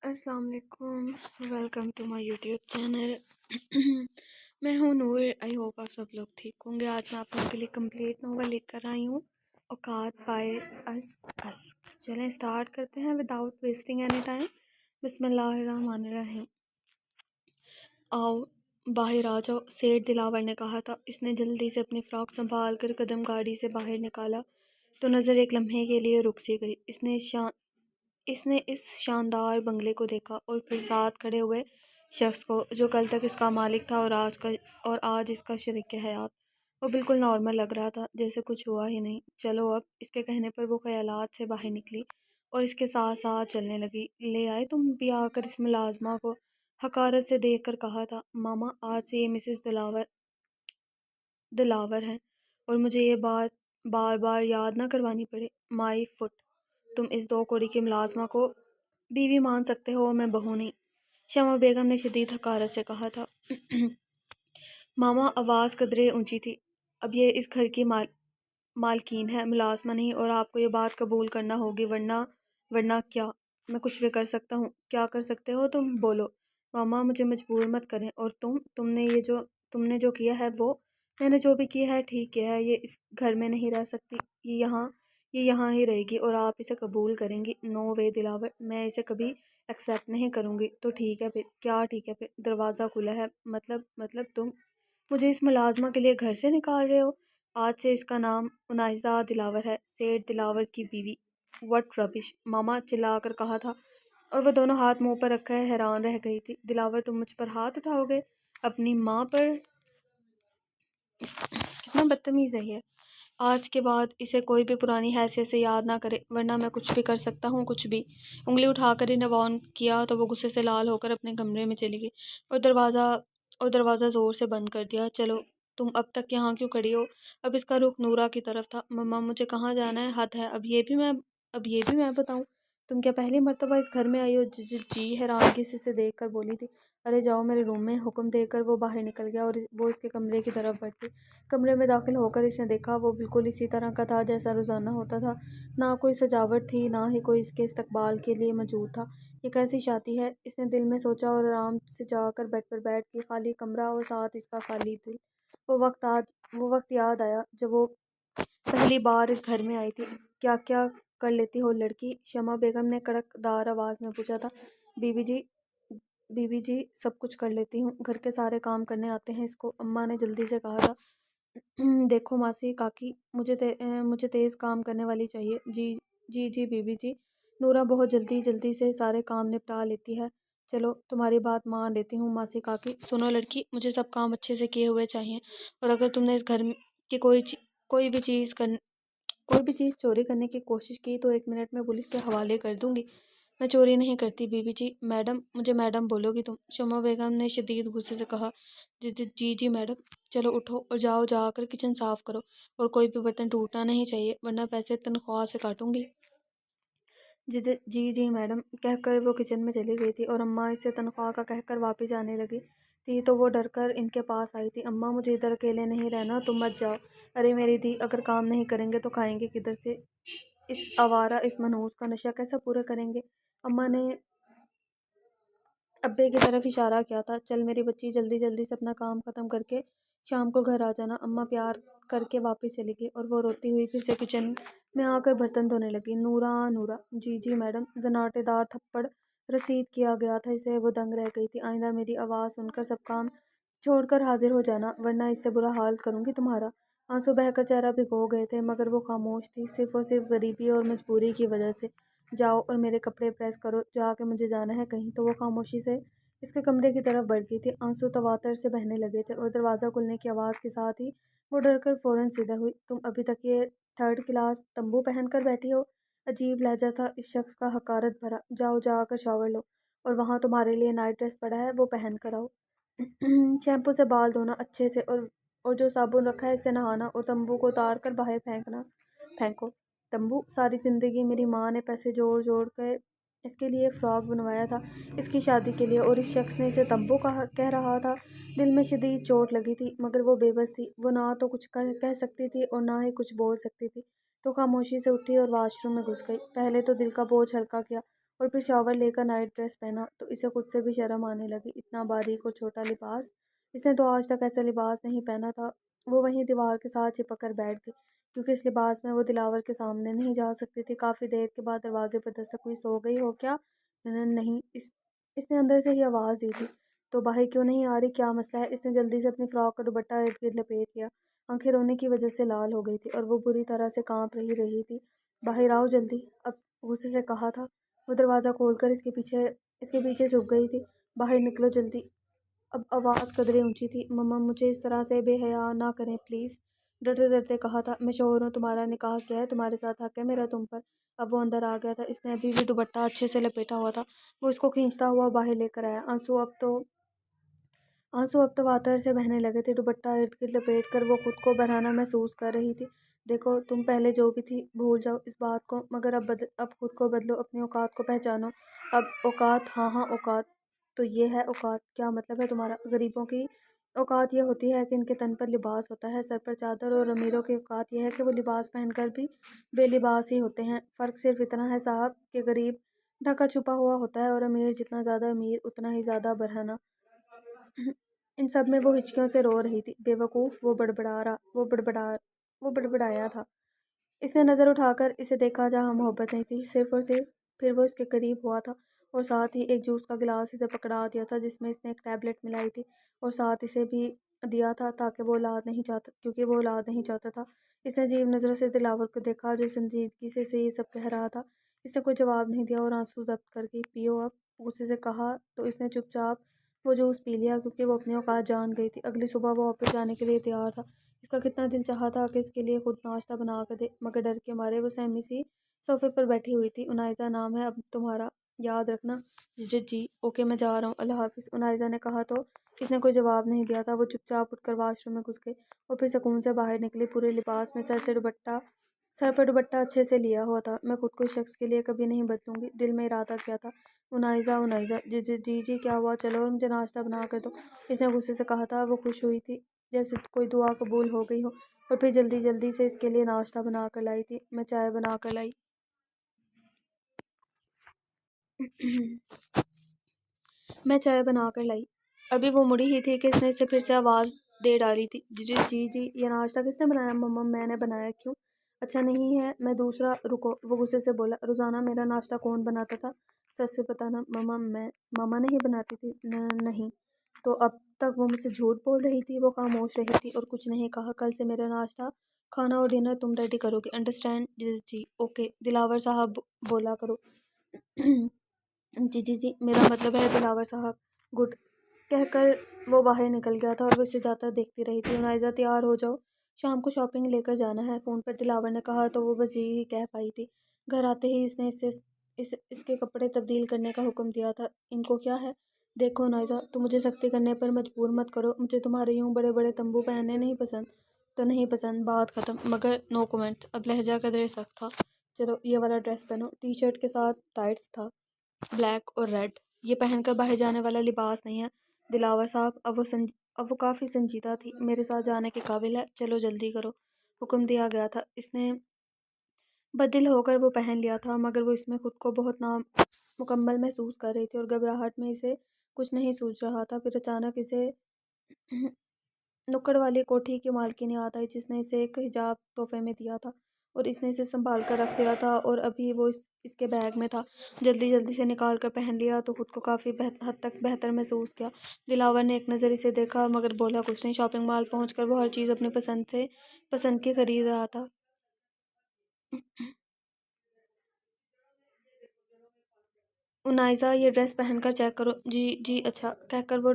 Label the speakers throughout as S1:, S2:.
S1: السلام علیکم، welcome to my YouTube channel. میں ہوں نور، آئی ہوپ آپ سب لوگ ٹھیک ہوں گے۔ آج میں آپ لوگوں کے لیے کمپلیٹ ناول لے کر آئی ہوں، اوقات بائے اس۔ چلیں اسٹارٹ کرتے ہیں وداؤٹ ویسٹنگ اینی ٹائم۔ بسم اللہ الرحمن الرحیم۔ آؤ باہر آ جاؤ، سیٹھ دلاور نے کہا تھا۔ اس نے جلدی سے اپنی فراک سنبھال کر قدم گاڑی سے باہر نکالا تو نظر ایک لمحے کے لیے رک سی گئی۔ اس نے اس شاندار بنگلے کو دیکھا اور پھر ساتھ کھڑے ہوئے شخص کو جو کل تک اس کا مالک تھا اور آج اس کا شریک حیات۔ وہ بالکل نارمل لگ رہا تھا، جیسے کچھ ہوا ہی نہیں۔ چلو اب، اس کے کہنے پر وہ خیالات سے باہر نکلی اور اس کے ساتھ ساتھ چلنے لگی۔ لے آئے تم بھی آ کر اس ملازمہ کو حقارت سے دیکھ کر کہا تھا۔ ماما، آج سے یہ مسز دلاور ہیں اور مجھے یہ بات بار بار یاد نہ کروانی پڑے۔ مائی فٹ، تم اس 2 کوڑی کی ملازمہ کو بیوی مان سکتے ہو، میں بہو نہیں، شمع بیگم نے شدید حقارت سے کہا تھا۔ ماما، آواز قدرے اونچی تھی۔ اب یہ اس گھر کی مالکین ہے، ملازمہ نہیں، اور آپ کو یہ بات قبول کرنا ہوگی، ورنہ کیا؟ میں کچھ بھی کر سکتا ہوں۔ کیا کر سکتے ہو تم؟ بولو۔ ماما، مجھے مجبور مت کریں، اور تم نے جو کیا ہے وہ… میں نے جو بھی کیا ہے ٹھیک کیا ہے۔ یہ اس گھر میں نہیں رہ سکتی، یہ یہاں ہی رہے گی، اور آپ اسے قبول کریں گی؟ نو وے دلاور، میں اسے کبھی ایکسیپٹ نہیں کروں گی۔ تو ٹھیک ہے پھر۔ کیا ٹھیک ہے پھر؟ دروازہ کھلا ہے۔ مطلب تم مجھے اس ملازمہ کے لیے گھر سے نکال رہے ہو؟ آج سے اس کا نام انائزہ دلاور ہے، سیٹھ دلاور کی بیوی۔ وٹ ربش! ماما چلا کر کہا تھا، اور وہ دونوں ہاتھ منہ پر رکھے حیران رہ گئی تھی۔ دلاور، تم مجھ پر ہاتھ اٹھاؤ گے؟ اپنی ماں پر؟ کتنا بدتمیز ہے یہ! آج کے بعد اسے کوئی بھی پرانی حیثیت سے یاد نہ کرے، ورنہ میں کچھ بھی کر سکتا ہوں، کچھ بھی۔ انگلی اٹھا کر انہیں وارن کیا تو وہ غصے سے لال ہو کر اپنے کمرے میں چلی گئی اور دروازہ زور سے بند کر دیا۔ چلو، تم اب تک یہاں کیوں کھڑی ہو؟ اب اس کا رخ نورا کی طرف تھا۔ مما، مجھے کہاں جانا ہے؟ حد ہے، اب یہ بھی میں بتاؤں؟ تم کیا پہلی مرتبہ اس گھر میں آئی ہو؟ جی، حیرانگی سے دیکھ کر بولی تھی۔ ارے جاؤ میرے روم میں، حکم دے کر وہ باہر نکل گیا اور وہ اس کے کمرے کی طرف بڑھ گئی۔ کمرے میں داخل ہو کر اس نے دیکھا وہ بالکل اسی طرح کا تھا جیسا روزانہ ہوتا تھا۔ نہ کوئی سجاوٹ تھی، نہ ہی کوئی اس کے استقبال کے لیے موجود تھا۔ یہ کیسی شادی ہے؟ اس نے دل میں سوچا اور آرام سے جا کر بیڈ پر بیٹھ کے خالی کمرہ اور ساتھ اس کا خالی دل۔ وہ وقت یاد آیا جب وہ پہلی بار اس گھر میں آئی تھی۔ کیا کیا کر لیتی ہو لڑکی؟ شمع بیگم نے کڑک دار آواز میں پوچھا تھا۔ بیوی جی، سب کچھ کر لیتی ہوں، گھر کے سارے کام کرنے آتے ہیں اس کو، اماں نے جلدی سے کہا تھا۔ دیکھو ماسی کاکی، مجھے تیز کام کرنے والی چاہیے۔ جی بیوی جی، نورا بہت جلدی سے سارے کام نپٹا لیتی ہے۔ چلو، تمہاری بات مان لیتی ہوں ماسی کاکی۔ سنو لڑکی، مجھے سب کام اچھے سے کیے ہوئے چاہیے، اور اگر تم نے اس گھر کی کوئی بھی چیز چوری کرنے کی کوشش کی تو 1 منٹ میں پولیس کے حوالے کر دوں گی۔ میں چوری نہیں کرتی بیوی جی۔ میڈم، مجھے میڈم بولو گی تم؟ شمع بیگم نے شدید غصے سے کہا۔ جی میڈم۔ چلو اٹھو اور جا کر کچن صاف کرو، اور کوئی بھی برتن ٹوٹنا نہیں چاہیے، ورنہ پیسے تنخواہ سے کاٹوں گی۔ جی میڈم، کہہ کر وہ کچن میں چلی گئی تھی، اور اماں اس سے تنخواہ کا کہہ کر واپس جانے لگی تھی تو وہ ڈر کر ان کے پاس آئی تھی۔ اماں، مجھے ادھر اکیلے نہیں رہنا، تم مت جاؤ۔ ارے میری دی، اگر کام نہیں کریں گے تو کھائیں گے کدھر سے؟ اس آوارہ، اس منحوس کا نشہ کیسا پورا کریں گے؟ اماں نے ابے کی طرف اشارہ کیا تھا۔ چل میری بچی، جلدی سے اپنا کام ختم کر کے شام کو گھر آ جانا۔ اماں پیار کر کے واپس چلی گئی اور وہ روتی ہوئی پھر سے کچن میں آ کر برتن دھونے لگی۔ نورا۔ جی میڈم۔ زناٹے دار تھپڑ رسید کیا گیا تھا اسے، وہ دنگ رہ گئی تھی۔ آئندہ میری آواز سن کر سب کام چھوڑ کر حاضر ہو جانا، ورنہ اس سے برا حال کروں گی تمہارا۔ آنسو بہہ کر چہرہ بھگو گئے تھے، مگر وہ خاموش تھی، صرف اور صرف غریبی اور مجبوری کی وجہ سے۔ جاؤ اور میرے کپڑے پریس کرو، جا کے مجھے جانا ہے کہیں۔ تو وہ خاموشی سے اس کے کمرے کی طرف بڑھ گئی تھی۔ آنسو تواتر سے بہنے لگے تھے، اور دروازہ کھلنے کی آواز کے ساتھ ہی وہ ڈر کر فوراً سیدھا ہوئی۔ تم ابھی تک یہ 3rd کلاس تمبو پہن کر بیٹھی ہو؟ عجیب لہجہ تھا اس شخص کا، حقارت بھرا۔ جا کر شاور لو، اور وہاں تمہارے لیے نائٹ ڈریس پڑا ہے، وہ پہن کر آؤ۔ شیمپو سے بال دھونا اچھے سے، اور جو صابن رکھا ہے اس سے نہانا، اور تمبو کو اتار کر باہر پھینکو۔ تمبو؟ ساری زندگی میری ماں نے پیسے جوڑ کر اس کے لیے فراک بنوایا تھا، اس کی شادی کے لیے، اور اس شخص نے اسے تمبو کہہ رہا تھا۔ دل میں شدید چوٹ لگی تھی، مگر وہ بے بس تھی۔ وہ نہ تو کچھ کہہ سکتی تھی اور نہ ہی کچھ بول سکتی تھی، تو خاموشی سے اٹھی اور واش روم میں گھس گئی۔ پہلے تو دل کا بوجھ ہلکا کیا اور پھر شاور لے کر نائٹ ڈریس پہنا تو اسے خود سے بھی شرم آنے لگی۔ اتنا باریک اور چھوٹا لباس، اس نے تو آج تک ایسا لباس نہیں پہنا تھا۔ وہ وہیں دیوار کے ساتھ چپک کر بیٹھ گئی کیونکہ اس لباس میں وہ دلاور کے سامنے نہیں جا سکتی تھی۔ کافی دیر کے بعد دروازے پر دستک ہوئی۔ سو گئی ہو کیا؟ نہیں، اس نے اندر سے ہی آواز دی تھی۔ تو باہر کیوں نہیں آ رہی؟ کیا مسئلہ ہے؟ اس نے جلدی سے اپنی فراک کا دوپٹہ ارد گرد لپیٹ لیا۔ آنکھیں رونے کی وجہ سے لال ہو گئی تھی اور وہ بری طرح سے کانپ رہی تھی۔ باہر آؤ جلدی، اب غصے سے کہا تھا۔ وہ دروازہ کھول کر اس کے پیچھے چھپ گئی تھی۔ باہر نکلو جلدی۔ اب آواز قدرے اونچی تھی۔ مما مجھے اس طرح سے بے حیا نہ کریں پلیز، ڈرتے ڈرتے کہا تھا۔ میں شوہر ہوں، تمہارا نکاح کیا ہے، تمہارے ساتھ حق ہے میرا تم پر۔ اب وہ اندر آ گیا تھا۔ اس نے ابھی بھی دوپٹہ اچھے سے لپیٹا ہوا تھا۔ وہ اس کو کھینچتا ہوا باہر لے کر آیا۔ آنسو اب تو واتر سے بہنے لگے تھے۔ دوپٹہ ارد گرد لپیٹ کر وہ خود کو برہنہ محسوس کر رہی تھی۔ دیکھو تم پہلے جو بھی تھی بھول جاؤ اس بات کو، مگر اب خود کو بدلو، اپنی اوقات کو پہچانو۔ اب اوقات؟ ہاں اوقات تو یہ ہے۔ اوقات کیا مطلب ہے تمہارا؟ غریبوں کی اوقات یہ ہوتی ہے کہ ان کے تن پر لباس ہوتا ہے، سر پر چادر، اور امیروں کی اوقات یہ ہے کہ وہ لباس پہن کر بھی بے لباس ہی ہوتے ہیں۔ فرق صرف اتنا ہے صاحب کہ غریب ڈھکا چھپا ہوا ہوتا ہے اور امیر جتنا زیادہ امیر اتنا ہی زیادہ برہنہ۔ ان سب میں وہ ہچکیوں سے رو رہی تھی۔ بے وقوف، وہ بڑبڑایا تھا۔ اس نے نظر اٹھا کر اسے دیکھا جہاں محبت نہیں تھی، صرف اور صرف۔ پھر وہ اس کے قریب ہوا تھا اور ساتھ ہی ایک جوس کا گلاس اسے پکڑا دیا تھا جس میں اس نے ایک ٹیبلٹ ملائی تھی، اور ساتھ اسے بھی دیا تھا کیونکہ وہ اولاد نہیں چاہتا تھا۔ اس نے عجیب نظروں سے دلاور کو دیکھا جو سنجیدگی سے اسے یہ سب کہہ رہا تھا۔ اس نے کوئی جواب نہیں دیا اور آنسو ضبط کر کے پیو اب، غصے سے کہا تو اس نے چپ چاپ وہ جوس پی لیا کیونکہ وہ اپنی اوقات جان گئی تھی۔ اگلی صبح وہ آفس جانے کے لیے تیار تھا۔ اس کا کتنا دل چاہا تھا کہ اس کے لیے خود ناشتہ بنا کر دے، مگر ڈر کے مارے وہ سہمی سی صوفے پر بیٹھی ہوئی تھی۔ انائزہ نام ہے اب تمہارا، یاد رکھنا۔ جی اوکے، میں جا رہا ہوں، اللہ حافظ، انائزہ نے کہا تو اس نے کوئی جواب نہیں دیا تھا۔ وہ چپ چاپ اٹھ کر واش روم میں گھس گئی اور پھر سکون سے باہر نکلی پورے لباس میں، سر پر دوپٹہ اچھے سے لیا ہوا تھا۔ میں خود کو اس شخص کے لیے کبھی نہیں بدلوں گی، دل میں ارادہ کیا تھا۔ انائزہ جی کیا ہوا؟ چلو اور مجھے ناشتہ بنا کر دو، اس نے غصے سے کہا تھا۔ وہ خوش ہوئی تھی جیسے کوئی دعا قبول ہو گئی ہو، اور پھر جلدی جلدی سے اس کے لیے ناشتہ بنا کر لائی تھی۔ میں چائے بنا کر لائی۔ ابھی وہ مڑی ہی تھی کہ اس نے اسے پھر سے آواز دے ڈالی تھی۔ جی یہ ناشتہ کس نے بنایا؟ مما میں نے بنایا۔ کیوں اچھا نہیں ہے؟ میں دوسرا رکو، وہ غصے سے بولا۔ روزانہ میرا ناشتہ کون بناتا تھا؟ سچ سے بتانا۔ مما نہیں بناتی تھی؟ نہیں۔ تو اب تک وہ مجھ سے جھوٹ بول رہی تھی۔ وہ خاموش رہی تھی اور کچھ نہیں کہا۔ کل سے میرا ناشتہ، کھانا اور ڈنر تم ریڈی کرو گے، انڈرسٹینڈ؟ جی اوکے، دلاور صاحب بولا کرو۔ جی میرا مطلب ہے دلاور صاحب۔ گڈ کہہ کر وہ باہر نکل گیا تھا اور وہ اسے جاتا دیکھتی رہی تھی۔ انائزہ تیار ہو جاؤ، شام کو شاپنگ لے کر جانا ہے، فون پر دلاور نے کہا تو وہ بس یہی کہہ پائی تھی۔ گھر آتے ہی اس نے اس کے کپڑے تبدیل کرنے کا حکم دیا تھا۔ ان کو کیا ہے؟ دیکھو انائزہ، تم مجھے سختی کرنے پر مجبور مت کرو، مجھے تمہارے یوں بڑے بڑے تمبو پہننے نہیں پسند۔ تو نہیں پسند، بات ختم۔ مگر نو کومنٹ۔ اب لہجہ قدرے سخت تھا۔ چلو یہ والا ڈریس پہنو، ٹی شرٹ کے ساتھ ٹائٹس تھا، بلیک اور ریڈ۔ یہ پہن کر باہر جانے والا لباس نہیں ہے دلاور صاحب۔ اب وہ کافی سنجیدہ تھی۔ میرے ساتھ جانے کے قابل ہے، چلو جلدی کرو، حکم دیا گیا تھا۔ اس نے بدل ہو کر وہ پہن لیا تھا، مگر وہ اس میں خود کو بہت نامکمل محسوس کر رہی تھی اور گھبراہٹ میں اسے کچھ نہیں سوچ رہا تھا۔ پھر اچانک اسے نکڑ والی کوٹھی کی مالکن یاد آئی جس نے اسے ایک حجاب تحفے میں دیا تھا اور اس نے اسے سنبھال کر رکھ لیا تھا اور ابھی وہ اس کے بیگ میں تھا۔ جلدی سے نکال کر پہن لیا تو خود کو کافی حد تک بہتر محسوس کیا۔ دلاور نے ایک نظر اسے دیکھا مگر بولا کچھ نہیں۔ شاپنگ مال پہنچ کر وہ ہر چیز اپنی پسند کی خرید رہا تھا۔ انائزہ یہ ڈریس پہن کر چیک کرو۔ جی اچھا، کہہ کر وہ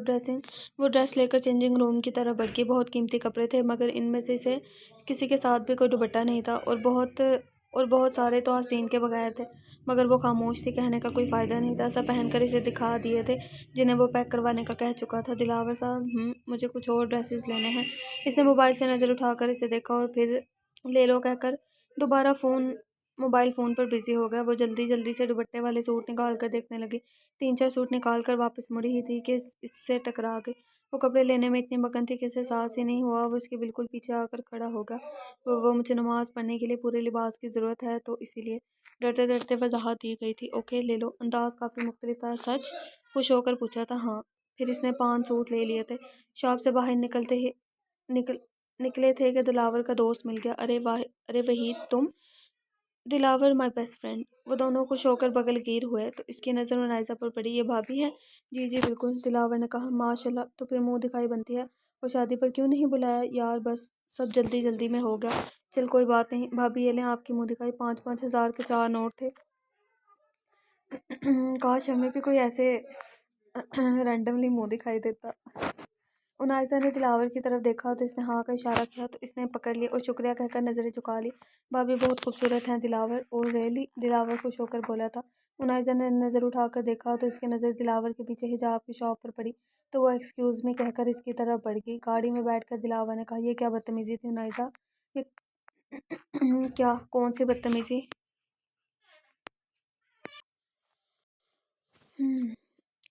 S1: ڈریس لے کر چینجنگ روم کی طرف بڑھ گئی۔ بہت قیمتی کپڑے تھے مگر ان میں سے اسے کسی کے ساتھ بھی کوئی دوپٹہ نہیں تھا اور بہت سارے تو آستین کے بغیر تھے، مگر وہ خاموش تھی، کہنے کا کوئی فائدہ نہیں تھا۔ سب پہن کر اسے دکھا دیے تھے جنہیں وہ پیک کروانے کا کہہ چکا تھا۔ دلاور صاحب مجھے کچھ اور ڈریسز لینے ہیں۔ اس نے موبائل سے نظر اٹھا کر اسے دیکھا اور پھر لے لو کہہ کر دوبارہ موبائل فون پر بزی ہو گیا۔ وہ جلدی سے دوپٹے والے سوٹ نکال کر دیکھنے لگی۔ 3-4 سوٹ نکال کر واپس مڑی ہی تھی کہ اس سے ٹکرا گئی۔ وہ کپڑے لینے میں اتنی مگن تھی کہ اسے احساس ہی نہیں ہوا۔ وہ اس کے بالکل پیچھے آ کر کھڑا ہو گیا۔ وہ مجھے نماز پڑھنے کے لیے پورے لباس کی ضرورت ہے تو اسی لیے ڈرتے ڈرتے وضاحت دی گئی تھی۔ اوکے لے لو۔ انداز کافی مختلف تھا۔ سچ؟ خوش ہو کر پوچھا تھا۔ ہاں۔ پھر اس نے 5 سوٹ لے لیے تھے۔ شاپ سے باہر نکل نکلے تھے کہ دلاور کا دوست مل گیا۔ ارے وحید تم؟ دلاور مائی بیسٹ فرینڈ۔ وہ دونوں خوش ہو کر بغل گیر ہوئے تو اس کی نظر منائزہ پر پڑی۔ یہ بھابی ہے؟ جی جی بالکل، دلاور نے کہا۔ ماشاء اللہ، تو پھر منہ دکھائی بنتی ہے۔ اور شادی پر کیوں نہیں بلایا؟ یار بس سب جلدی جلدی میں ہو گیا۔ چل کوئی بات نہیں بھابی، یہ لیں آپ کی منہ دکھائی۔ 5,000 کے 4 نوٹ تھے۔ کاش ہمیں بھی کوئی ایسے رینڈملی منہ دکھائی دیتا۔ انائزہ نے دلاور کی طرف دیکھا تو اس نے ہاں کا اشارہ کیا تو اس نے پکڑ لی اور شکریہ کہہ کر نظریں جھکا لی۔ بھابی بہت خوبصورت ہیں دلاور۔ اور ریئلی؟ دلاور خوش ہو کر بولا تھا۔ انائزہ نے نظر اٹھا کر دیکھا تو اس کی نظر دلاور کے پیچھے حجاب کی شاپ پر پڑی تو وہ ایکسکیوز می کہہ کر اس کی طرف بڑھ گئی۔ گاڑی میں بیٹھ کر دلاور نے کہا، یہ کیا بدتمیزی تھی انائزہ؟ یہ کیا؟ کون سی بدتمیزی؟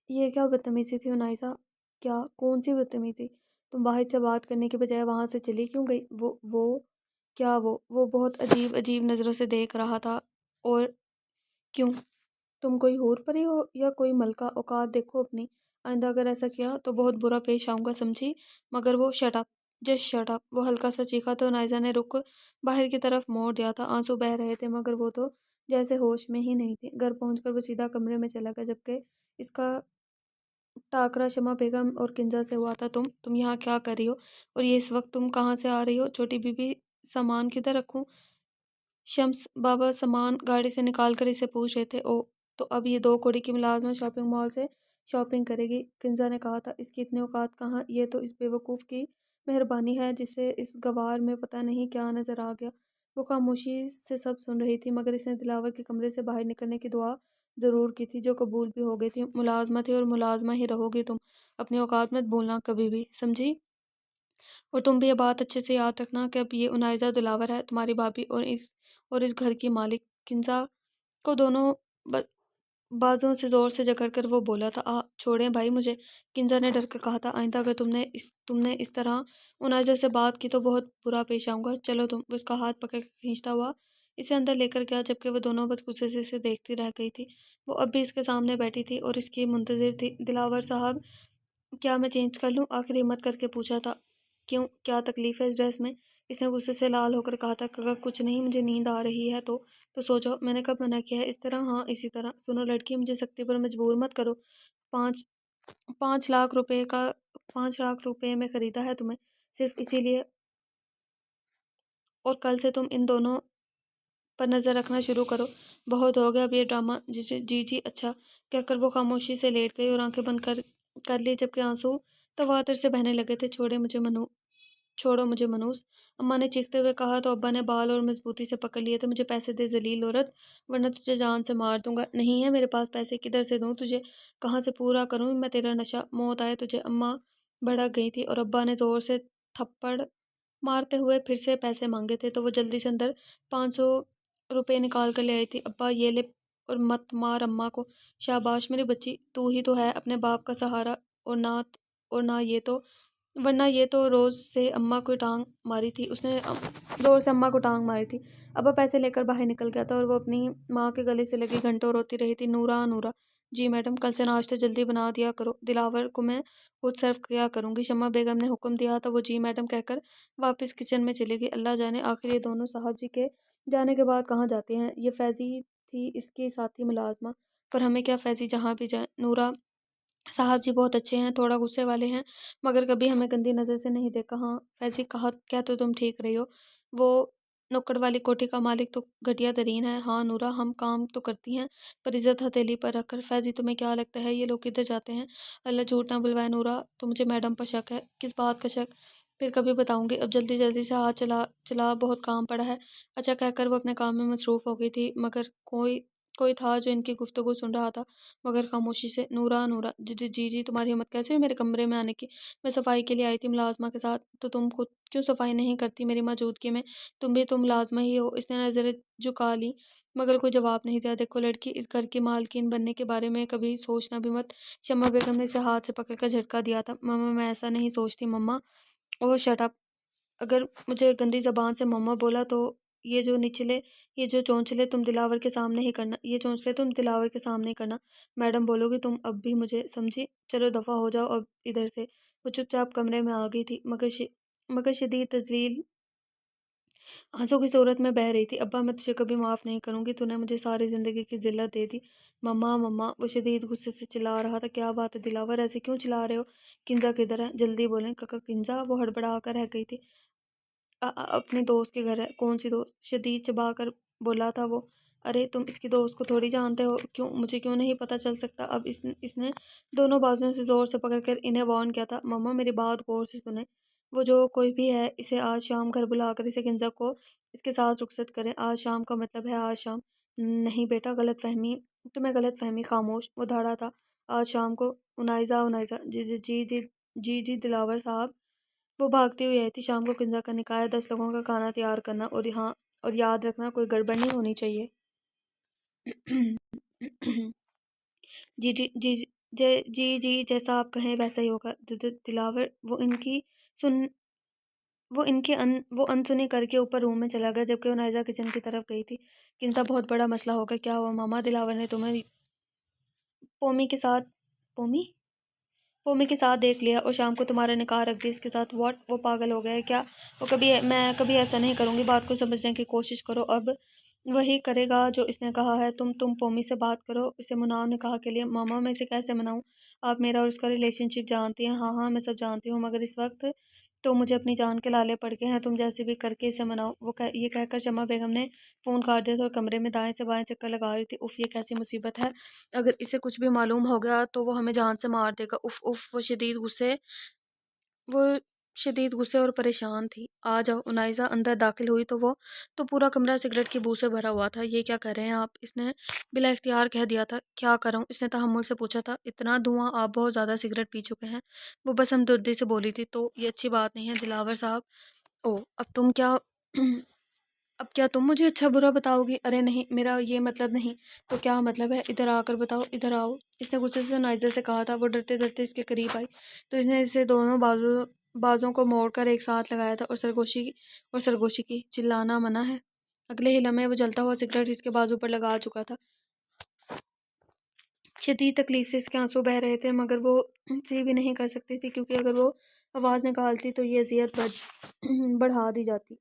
S1: یہ کیا بدتمیزی تھی انائزہ؟ کیا؟ کون سی بدتمیزی؟ تم واحد سے بات کرنے کے بجائے وہاں سے چلی کیوں گئی؟ وہ بہت عجیب عجیب نظروں سے دیکھ رہا تھا۔ اور کیوں؟ تم کوئی حور پری ہو یا کوئی ملکہ؟ اوقات دیکھو اپنی۔ آئندہ اگر ایسا کیا تو بہت برا پیش آؤں گا، سمجھی؟ مگر وہ shut up, just shut up. وہ ہلکا سا چیخا تو انائزہ نے رخ باہر کی طرف موڑ دیا تھا۔ آنسو بہہ رہے تھے مگر وہ تو جیسے ہوش میں ہی نہیں تھی۔ گھر پہنچ کر وہ سیدھا کمرے میں چلا گیا جبکہ اس کا ٹاکرا شمع بیگم اور کنزا سے ہوا تھا۔ تم یہاں کیا کر رہی ہو؟ اور یہ اس وقت تم کہاں سے آ رہی ہو؟ چھوٹی بی بی سامان کدھر رکھوں؟ شمس بابا سامان گاڑی سے نکال کر اسے پوچھ رہے تھے۔ او تو اب یہ 2 کوڑی کی ملازمت شاپنگ مال سے شاپنگ کرے گی؟ کنزا نے کہا تھا۔ اس کی اتنی اوقات کہاں؟ یہ تو اس بے وقوف کی مہربانی ہے جسے اس گوار میں پتہ نہیں کیا نظر آ گیا۔ وہ خاموشی سے سب سن رہی تھی مگر اس نے دلاور کے کمرے سے باہر نکلنے کی دعا ضرور کی تھی جو قبول بھی ہو گئی تھی۔ ملازمت ہے اور ملازمہ ہی رہو گی تم۔ اپنی اوقات مت بھولنا کبھی بھی، سمجھی؟ اور تم بھی یہ بات اچھے سے یاد رکھنا کہ اب یہ انائزہ دلاور ہے، تمہاری بھابی اور اس گھر کی مالک۔ کنزا کو دونوں بازوں سے زور سے جکڑ کر وہ بولا تھا۔ چھوڑیں بھائی مجھے، کنزا نے ڈر کر کہا تھا۔ آئندہ اگر تم نے اس طرح انائزہ سے بات کی تو بہت برا پیش آؤں گا۔ چلو تم۔ وہ اس کا ہاتھ پکڑ کر کھینچتا ہوا اسے اندر لے کر گیا جبکہ وہ دونوں بس غصے سے اسے دیکھتی رہ گئی تھی۔ وہ اب بھی اس کے سامنے بیٹھی تھی اور اس کی منتظر تھی۔ دلاور صاحب، کیا میں چینج کر لوں؟ آخر ہمت کر کے پوچھا تھا۔ کیوں؟ کیا تکلیف ہے اس ڈریس میں؟ اس نے غصے سے لال ہو کر کہا تھا۔ کچھ نہیں، مجھے نیند آ رہی ہے تو سو جاؤ۔ میں نے کب منع کیا ہے؟ اس طرح؟ ہاں اسی طرح۔ سنو لڑکی، مجھے سختی پر مجبور مت کرو۔ 5 لاکھ روپے میں خریدا ہے تمہیں، صرف اسی لیے؟ اور کل سے تم ان دونوں پر نظر رکھنا شروع کرو۔ بہت ہو گیا اب یہ ڈرامہ۔ جی جی اچھا کہہ کر وہ خاموشی سے لیٹ گئی اور آنکھیں بند کر لی جبکہ آنسو تواتر سے بہنے لگے تھے۔ چھوڑو مجھے منوس، اماں نے چیختے ہوئے کہا تو ابا نے بال اور مضبوطی سے پکڑ لیے تھے۔ مجھے پیسے دے ذلیل عورت ورنہ تجھے جان سے مار دوں گا۔ نہیں ہے میرے پاس پیسے، کدھر سے دوں تجھے؟ کہاں سے پورا کروں میں تیرا نشہ؟ موت آئے تجھے۔ اماں بھڑک گئی تھی اور ابا نے زور سے تھپڑ مارتے ہوئے پھر سے پیسے مانگے تھے تو وہ جلدی سے اندر 500 روپے نکال کر لے آئی تھی۔ ابا یہ لے اور مت مار اماں کو۔ شاباش میری بچی، تو ہی تو ہے اپنے باپ کا سہارا اور نہ یہ تو، ورنہ یہ تو روز سے اماں کو ٹانگ ماری تھی۔ اس نے زور سے اماں کو ٹانگ ماری تھی۔ ابا پیسے لے کر باہر نکل گیا تھا اور وہ اپنی ماں کے گلے سے لگی گھنٹوں روتی رہی تھی۔ نورا جی میڈم، کل سے ناشتہ جلدی بنا دیا کرو، دلاور کو میں خود سرو کیا کروں گی۔ شمع بیگم نے حکم دیا تو وہ جی میڈم کہہ کر واپس کچن میں چلی گئی۔ اللہ جانے آخر یہ دونوں صاحب جی کے جانے کے بعد کہاں جاتے ہیں۔ یہ فیضی تھی اس کی ساتھی ملازمہ، پر ہمیں کیا، فیضی جہاں بھی جائیں۔ نورا صاحب جی بہت اچھے ہیں، تھوڑا غصے والے ہیں مگر کبھی ہمیں گندی نظر سے نہیں دیکھا۔ ہاں فیضی، کیا تو تم ٹھیک رہی ہو؟ وہ نکڑ والی کوٹھی کا مالک تو گھٹیا ترین ہے۔ ہاں نورا، ہم کام تو کرتی ہیں پر عزت ہتھیلی پر رکھ کر۔ فیضی تمہیں کیا لگتا ہے یہ لوگ کدھر جاتے ہیں؟ اللہ جھوٹ نہ بلوائے نورا، تو مجھے میڈم پر شک ہے۔ کس بات کا شک؟ پھر کبھی بتاؤں گی، اب جلدی سے ہاتھ چلا بہت کام پڑا ہے۔ اچھا کہہ کر وہ اپنے کام میں مصروف ہو گئی تھی مگر کوئی تھا جو ان کی گفتگو سن رہا تھا مگر خاموشی سے۔ نورا جی تمہاری ہمت کیسے ہوئی میرے کمرے میں آنے کی؟ میں صفائی کے لیے آئی تھی ملازمہ کے ساتھ۔ تو تم خود کیوں صفائی نہیں کرتی میری موجودگی میں؟ تم بھی تو ملازمہ ہی ہو۔ اس نے نظریں جھکا لی مگر کوئی جواب نہیں دیا۔ دیکھو لڑکی، اس گھر کی مالکین بننے کے بارے میں کبھی سوچنا بھی مت۔ شمع بیگم نے اسے ہاتھ سے پکڑ کر جھٹکا دیا تھا۔ مما میں ایسا نہیں سوچتی مما۔ اوہ شٹ اپ، اگر مجھے گندی زبان سے مما بولا تو یہ جو نچلے یہ جو چونچلے تم دلاور کے سامنے ہی کرنا یہ چونچلے تم دلاور کے سامنے ہی کرنا۔ میڈم بولو گی تم اب بھی مجھے سمجھی؟ چلو دفعہ ہو جاؤ اب ادھر سے۔ وہ چپ چاپ کمرے میں آ گئی تھی مگر شدید تذلیل آنسوں کی صورت میں بہہ رہی تھی۔ ابا میں تجھے کبھی معاف نہیں کروں گی، تو نے مجھے ساری زندگی کی ذلت دے دی۔ مما مما، وہ شدید غصے سے چلا رہا تھا۔ کیا بات ہے دلاور، ایسے کیوں چلا رہے ہو؟ کنزا کدھر ہے؟ جلدی بولیں ککا۔ کنزا؟ وہ ہڑبڑا کر رہ گئی تھی۔ اپنی دوست کے گھر ہے۔ کون سی دوست؟ شدید چبا کر بولا تھا وہ۔ ارے تم اس کی دوست کو تھوڑی جانتے ہو، مجھے کیوں نہیں پتہ چل سکتا؟ اب اس نے دونوں بازوؤں سے زور سے پکڑ کر انہیں وارن کیا تھا۔ مما میری بات غور سے سنیں، وہ جو کوئی بھی ہے اسے آج شام گھر بلا کر اسے کنزا کو اس کے ساتھ رخصت کریں۔ آج شام کا مطلب ہے آج شام۔ نہیں بیٹا، غلط فہمی، تمہیں غلط فہمی۔ خاموش، وہ دھڑا تھا۔ آج شام کو انائزہ جی جی جی جی جی جی دلاور صاحب، وہ بھاگتی ہوئی آئی تھی۔ شام کو کنزا کا نکاح ہے، 10 لوگوں کا کھانا تیار کرنا، اور یہاں اور یاد رکھنا کوئی گڑبڑ نہیں ہونی چاہیے۔ جی جی جی جی جی جیسا آپ کہیں ویسا ہی ہوگا دلاور۔ سن وہ انسنی کر کے اوپر روم میں چلا گیا، جبکہ انائزہ کچن کی طرف گئی تھی۔ کنزا بہت بڑا مسئلہ ہوگا۔ کیا ہوا ماما؟ دلاور نے تمہیں پومی کے ساتھ دیکھ لیا اور شام کو تمہارا نکاح رکھ دیا اس کے ساتھ۔ واٹ؟ وہ پاگل ہو گیا ہے کیا؟ میں کبھی ایسا نہیں کروں گی۔ بات کو سمجھنے کی کوشش کرو، اب وہی کرے گا جو اس نے کہا ہے۔ تم پومی سے بات کرو، اسے مناؤ نکاح کے لیے۔ ماما میں اسے کیسے مناؤں؟ آپ میرا اور اس کا ریلیشن شپ جانتی ہیں۔ ہاں ہاں میں سب جانتی ہوں، مگر اس وقت تو مجھے اپنی جان کے لالے پڑ گئے ہیں۔ تم جیسے بھی کر کے اسے مناؤ۔ یہ کہہ کر شمع بیگم نے فون کاٹ دیا تھا اور کمرے میں دائیں سے بائیں چکر لگا رہی تھی۔ اف، یہ کیسی مصیبت ہے؟ اگر اسے کچھ بھی معلوم ہو گیا تو وہ ہمیں جان سے مار دے گا۔ اف اف، وہ شدید غصے اور پریشان تھی۔ آ جاؤ۔ انائزہ اندر داخل ہوئی تو پورا کمرہ سگریٹ کی بو سے بھرا ہوا تھا۔ یہ کیا کر رہے ہیں آپ؟ اس نے بلا اختیار کہہ دیا تھا۔ کیا کروں؟ اس نے تحمل سے پوچھا تھا۔ اتنا دھواں؟ آپ بہت زیادہ سگریٹ پی چکے ہیں، وہ بس ہمدردی سے بولی تھی۔ تو یہ اچھی بات نہیں ہے دلاور صاحب۔ اب کیا تم مجھے اچھا برا بتاؤ گی؟ ارے نہیں، میرا یہ مطلب نہیں۔ تو کیا مطلب ہے؟ ادھر آ کر بتاؤ، ادھر آؤ، اس نے غصے سے انائزہ سے کہا تھا۔ وہ ڈرتے ڈرتے اس کے قریب آئی تو اس نے اسے دونوں بازوں کو موڑ کر ایک ساتھ لگایا تھا اور سرگوشی کی۔ چلانا منع ہے۔ اگلے ہی لمحے وہ جلتا ہوا سگریٹ اس کے بازو پر لگا چکا تھا۔ شدید تکلیف سے اس کے آنسو بہہ رہے تھے، مگر وہ سی بھی نہیں کر سکتی تھی، کیونکہ اگر وہ آواز نکالتی تو یہ اذیت بڑھا دی جاتی۔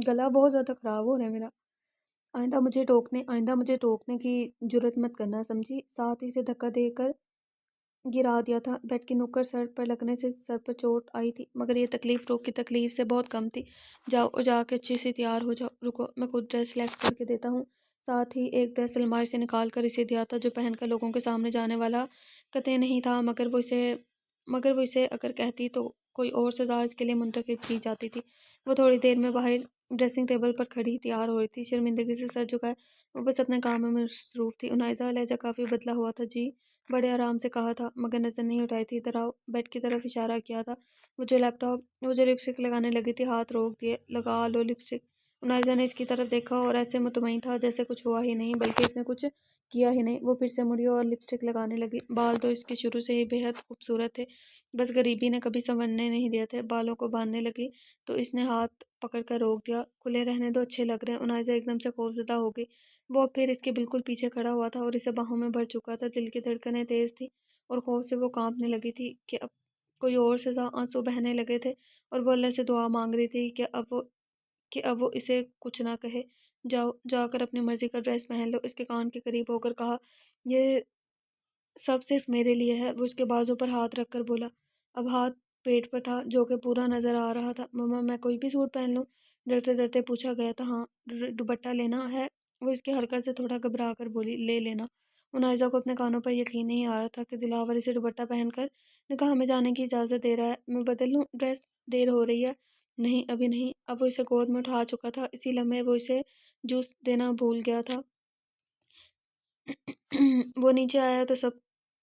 S1: گلا بہت زیادہ خراب ہو رہا ہے میرا۔ آئندہ مجھے ٹوکنے کی جرات مت کرنا، سمجھی؟ ساتھ ہی اسے دھکا دے کر گرا دیا تھا۔ بیڈ کی نوکر سر پر لگنے سے سر پر چوٹ آئی تھی، مگر یہ تکلیف روک کی تکلیف سے بہت کم تھی۔ جاؤ اور جا کے اچھی سی تیار ہو جاؤ۔ رکو، میں خود ڈریس سلیکٹ کر کے دیتا ہوں۔ ساتھ ہی ایک ڈریس الماری سے نکال کر اسے دیا تھا، جو پہن کر لوگوں کے سامنے جانے والا قطعی نہیں تھا، مگر وہ اسے اگر کہتی تو کوئی اور سزا اس کے لیے منتخب کی جاتی تھی۔ وہ تھوڑی دیر میں باہر ڈریسنگ ٹیبل پر کھڑی تیار ہو رہی تھی، شرمندگی سے سر جھکائے وہ بس اپنے کام میں مصروف تھی۔ انائزہ لہجہ کافی بدلا ہوا تھا۔ جی، بڑے آرام سے کہا تھا، مگر نظر نہیں اٹھائی تھی۔ ادھر آؤ، بیڈ کی طرف اشارہ کیا تھا۔ وہ جو لپسٹک لگانے لگی تھی، ہاتھ روک دیے۔ لگا لو لپسٹک۔ انائزہ نے اس کی طرف دیکھا اور ایسے مطمئن تھا جیسے کچھ ہوا ہی نہیں، بلکہ اس نے کچھ کیا ہی نہیں۔ وہ پھر سے مڑی اور لپسٹک لگانے لگی۔ بال تو اس کے شروع سے ہی بے حد خوبصورت تھے، بس غریبی نے کبھی سنورنے نہیں دیے تھے۔ بالوں کو باندھنے لگی تو اس نے ہاتھ پکڑ کر روک دیا۔ کھلے رہنے دو، اچھے لگ رہے ہیں۔ انائزہ ایک دم سے خوفزدہ ہو گئی۔ وہ پھر اس کے بالکل پیچھے کھڑا ہوا تھا اور اسے باہوں میں بھر چکا تھا۔ دل کی دھڑکنیں تیز تھی اور خوف سے وہ کانپنے لگی تھی کہ اب کوئی اور سزا۔ آنسو بہنے لگے تھے اور وہ اللہ سے دعا مانگ رہی تھی کہ اب وہ اسے کچھ نہ کہے۔ جاؤ، جا کر اپنی مرضی کا ڈریس پہن لو، اس کے کان کے قریب ہو کر کہا۔ یہ سب صرف میرے لیے ہے، وہ اس کے بازو پر ہاتھ رکھ کر بولا۔ اب ہاتھ پیٹ پر تھا، جو کہ پورا نظر آ رہا تھا۔ مما میں کوئی بھی سوٹ پہن لوں؟ ڈرتے ڈرتے پوچھا گیا تھا۔ ہاں، دوپٹہ لینا ہے؟ وہ اس کی حرکت سے تھوڑا گھبرا کر بولی۔ لے لینا۔ انائزہ کو اپنے کانوں پر یقین نہیں آ رہا تھا کہ دلاور اسے دوپٹہ پہن کر نکاح میں جانے کی اجازت دے رہا ہے۔ میں بدل لوں ڈریس؟ دیر ہو رہی ہے۔ نہیں، ابھی نہیں۔ اب وہ اسے گود میں اٹھا چکا تھا، اسی لمحے وہ اسے جوس دینا بھول گیا تھا۔ وہ نیچے آیا تو سب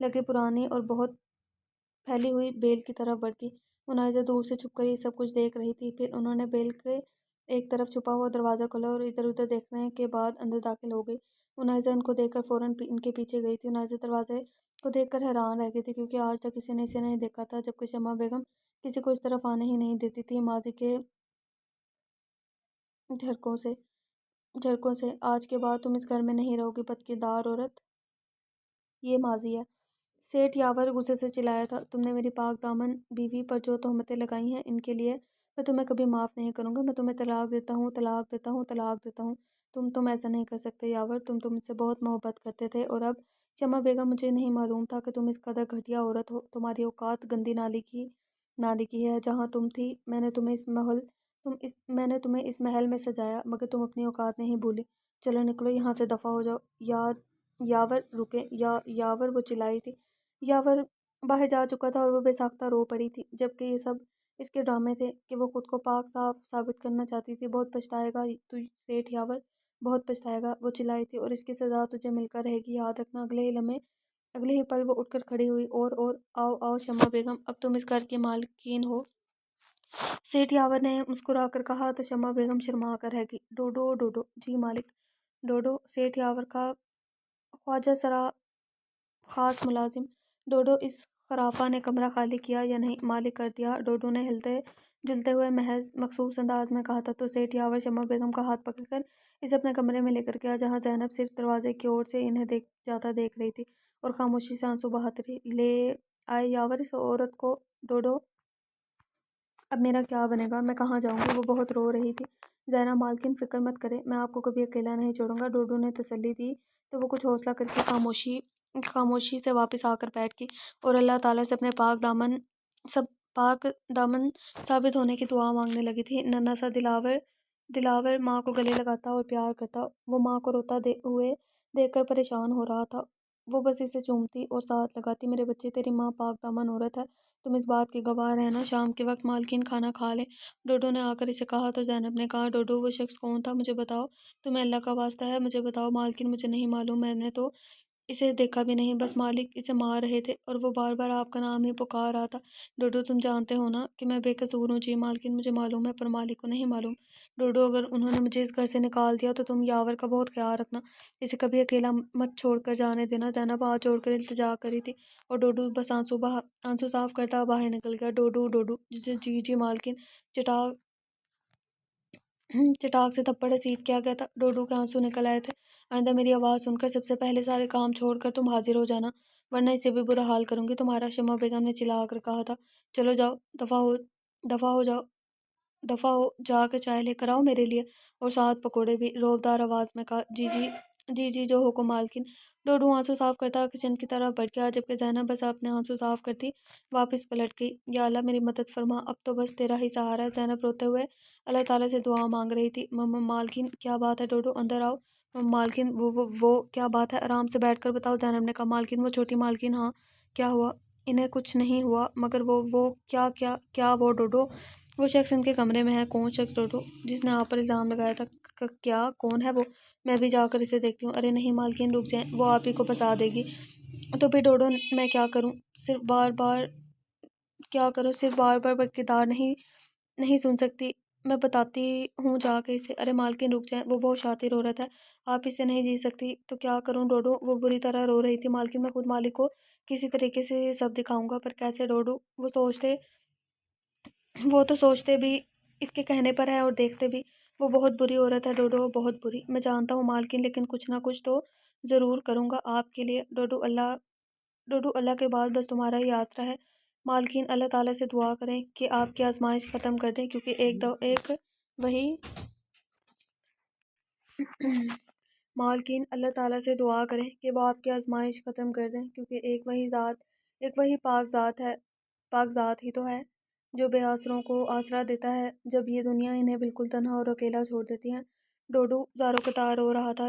S1: لگے پرانی اور بہت پھیلی ہوئی بیل کی طرف بڑھ گئی۔ منازع دور سے چھپ کر یہ سب کچھ دیکھ رہی تھی۔ پھر انہوں نے بیل کے ایک طرف چھپا ہوا دروازہ کھولا اور ادھر ادھر دیکھنے کے بعد اندر داخل ہو گئی۔ منازع ان کو دیکھ کر فوراً ان کے پیچھے گئی تھی۔ منازع دروازے کو دیکھ کر حیران رہ گئی تھی کیونکہ آج تک کسی نے اسے نہیں دیکھا تھا، جبکہ شمع بیگم کسی کو اس طرف آنے ہی نہیں دیتی تھی۔ ماضی کے جھڑکوں سے آج کے بعد تم اس گھر میں نہیں رہو گی بدکردار عورت، یہ ماضی ہے۔ سیٹھ یاور غصے سے چلایا تھا، تم نے میری پاک دامن بیوی پر جو تہمتیں لگائی ہیں ان کے لیے میں تمہیں کبھی معاف نہیں کروں گا۔ میں تمہیں طلاق دیتا ہوں، طلاق دیتا ہوں، طلاق دیتا ہوں۔ تم ایسا نہیں کر سکتے یاور، تم مجھ سے بہت محبت کرتے تھے، اور اب شمع بیگم مجھے نہیں معلوم تھا کہ تم اس قدر گھٹیا عورت ہو۔ تمہاری اوقات گندی نالی کی ہے۔ جہاں تم تھی میں نے تمہیں اس محل میں سجایا، مگر تم اپنی اوقات نہیں بھولی۔ چلو نکلو یہاں سے، دفعہ ہو جاؤ۔ یاور رکے یاور، وہ چلائی تھی۔ یاور باہر جا چکا تھا اور وہ بے ساختہ رو پڑی تھی، جبکہ یہ سب اس کے ڈرامے تھے کہ وہ خود کو پاک صاف ثابت کرنا چاہتی تھی۔ بہت پچھتائے گا تو سیٹھ یاور، بہت پچھتائے گا، وہ چلائی تھی، اور اس کی سزا تجھے مل کر رہے گی، یاد رکھنا۔ اگلے ہی پل وہ اٹھ کر کھڑی ہوئی، اور آؤ آؤ شمع بیگم، اب تم اس گھر کی مالکین ہو۔ سیٹھ یاور نے مسکرا کر کہا تو شمع بیگم شرما کر رہ گئی۔ ڈوڈو ڈوڈو، جی مالک۔ ڈوڈو، سیٹھ یاور کا خواجہ سرا خاص ملازم۔ ڈوڈو، اس خرافہ نے کمرہ خالی کیا یا نہیں؟ مالک، کر دیا۔ ڈوڈو نے ہلتے جلتے ہوئے محض مخصوص انداز میں کہا تھا تو سیٹھ یاور شمع بیگم کا ہاتھ پکڑ کر اسے اپنے کمرے میں لے کر گیا، جہاں زینب صرف دروازے کی اور سے انہیں جاتا دیکھ رہی تھی اور خاموشی سے آنسو بہاتی رہی۔ لے آئے یاور اس عورت کو۔ ڈوڈو، اب میرا کیا بنے گا؟ میں کہاں جاؤں گی؟ وہ بہت رو رہی تھی۔ زینب مالکن فکر مت کریں، میں آپ کو کبھی اکیلا نہیں چھوڑوں گا۔ ڈوڈو نے تسلی دی تو وہ کچھ حوصلہ کر کے خاموشی سے واپس آ کر بیٹھ گئی اور اللہ تعالیٰ سے اپنے پاک دامن ثابت ہونے کی دعا مانگنے لگی تھی۔ ننھا سا دلاور ماں کو گلے لگاتا اور پیار کرتا، وہ ماں کو روتا ہوئے دیکھ کر پریشان ہو رہا تھا۔ وہ بس اسے چومتی اور ساتھ لگاتی، میرے بچے، تیری ماں پاک دامن عورت ہے، تم اس بات کی گواہ رہنا۔ شام کے وقت مالکین کھانا کھا لیں، ڈوڈو نے آ کر اسے کہا تو زینب نے کہا، ڈوڈو، وہ شخص کون تھا؟ مجھے بتاؤ، تمہیں اللہ کا واسطہ ہے مجھے بتاؤ۔ مالکن، مجھے نہیں معلوم، میں نے تو اسے دیکھا بھی نہیں، بس مالک اسے مار رہے تھے اور وہ بار بار آپ کا نام ہی پکار رہا تھا۔ ڈوڈو، تم جانتے ہو نا کہ میں بے قصور ہوں؟ جی مالکن، مجھے معلوم ہے، پر مالک کو نہیں معلوم۔ ڈوڈو، اگر انہوں نے مجھے اس گھر سے نکال دیا تو تم یاور کا بہت خیال رکھنا، اسے کبھی اکیلا مت چھوڑ کر جانے دینا۔ زینب ہاتھ جوڑ کر التجا کری تھی اور ڈوڈو بس آنسو صاف کرتا باہر نکل گیا۔ ڈوڈو ڈوڈو، جی مالکن، چٹاک سے تھپڑ رسید کیا گیا تھا۔ ڈوڈو کے آنسو نکل آئے تھے۔ آئندہ میری آواز سن کر سب سے پہلے سارے کام چھوڑ کر تم حاضر ہو جانا، ورنہ اسے بھی برا حال کروں گی تمہارا، شمع بیگم نے چلا کر کہا تھا۔ چلو جاؤ، دفعہ ہو، جا کے چائے لے کر آؤ میرے لیے، اور ساتھ پکوڑے بھی، روبدار آواز میں کہا۔ جی جو حکم مالکن۔ ڈوڈو آنسو صاف کرتا کچن کی طرف بڑھ گیا، جبکہ زینب بس اپنے آنسو صاف کرتی واپس پلٹ گئی۔ یا اللہ، میری مدد فرما، اب تو بس تیرا ہی سہارا ہے۔ زینب روتے ہوئے اللہ تعالیٰ سے دعا مانگ رہی تھی۔ مالکن، کیا بات ہے ڈوڈو، اندر آؤ۔ مالکن، وہ کیا بات ہے، آرام سے بیٹھ کر بتاؤ۔ زینب نے کہا۔ مالکن، وہ چھوٹی مالکن، ہاں کیا ہوا؟ انہیں کچھ نہیں ہوا، مگر وہ کیا وہ ڈوڈو، وہ شخص ان کے کمرے میں ہے۔ کون شخص ڈوڈو؟ جس نے آپ پر الزام لگایا تھا، کیا کون ہے وہ؟ میں بھی جا کر اسے دیکھتی ہوں۔ ارے نہیں مالکن، رک جائیں، وہ آپ ہی کو پھنسا دے گی۔ تو پھر ڈوڈو، میں کیا کروں؟ صرف بار بار کردار نہیں سن سکتی، میں بتاتی ہوں جا کے اسے۔ ارے مالکن، رک جائیں، وہ بہت شاطر عورت ہے، آپ اسے نہیں جی سکتی۔ تو کیا کروں ڈوڈو؟ وہ بری طرح رو رہی تھی۔ مالکن، میں خود مالک کو کسی طریقے سے یہ سب دکھاؤں گا، پر کیسے ڈوڈو؟ وہ تو سوچتے بھی اس کے کہنے پر ہے اور دیکھتے بھی، وہ بہت بری عورت ہے ڈوڈو، بہت بری۔ میں جانتا ہوں مالکن، لیکن کچھ نہ کچھ تو ضرور کروں گا آپ کے لیے۔ ڈوڈو، اللہ کے بعد بس تمہارا ہی آسرا ہے۔ مالکن، اللہ تعالیٰ سے دعا کریں کہ آپ کی آزمائش ختم کر دیں، کیونکہ مالکین، اللہ تعالیٰ سے دعا کریں کہ وہ آپ کی آزمائش ختم کر دیں، کیونکہ ایک وہی پاک ذات ہی تو ہے جو بے آسروں کو آسرا دیتا ہے جب یہ دنیا انہیں بالکل تنہا اور اکیلا چھوڑ دیتی ہے۔ ڈوڈو زاروں قطار رو رہا تھا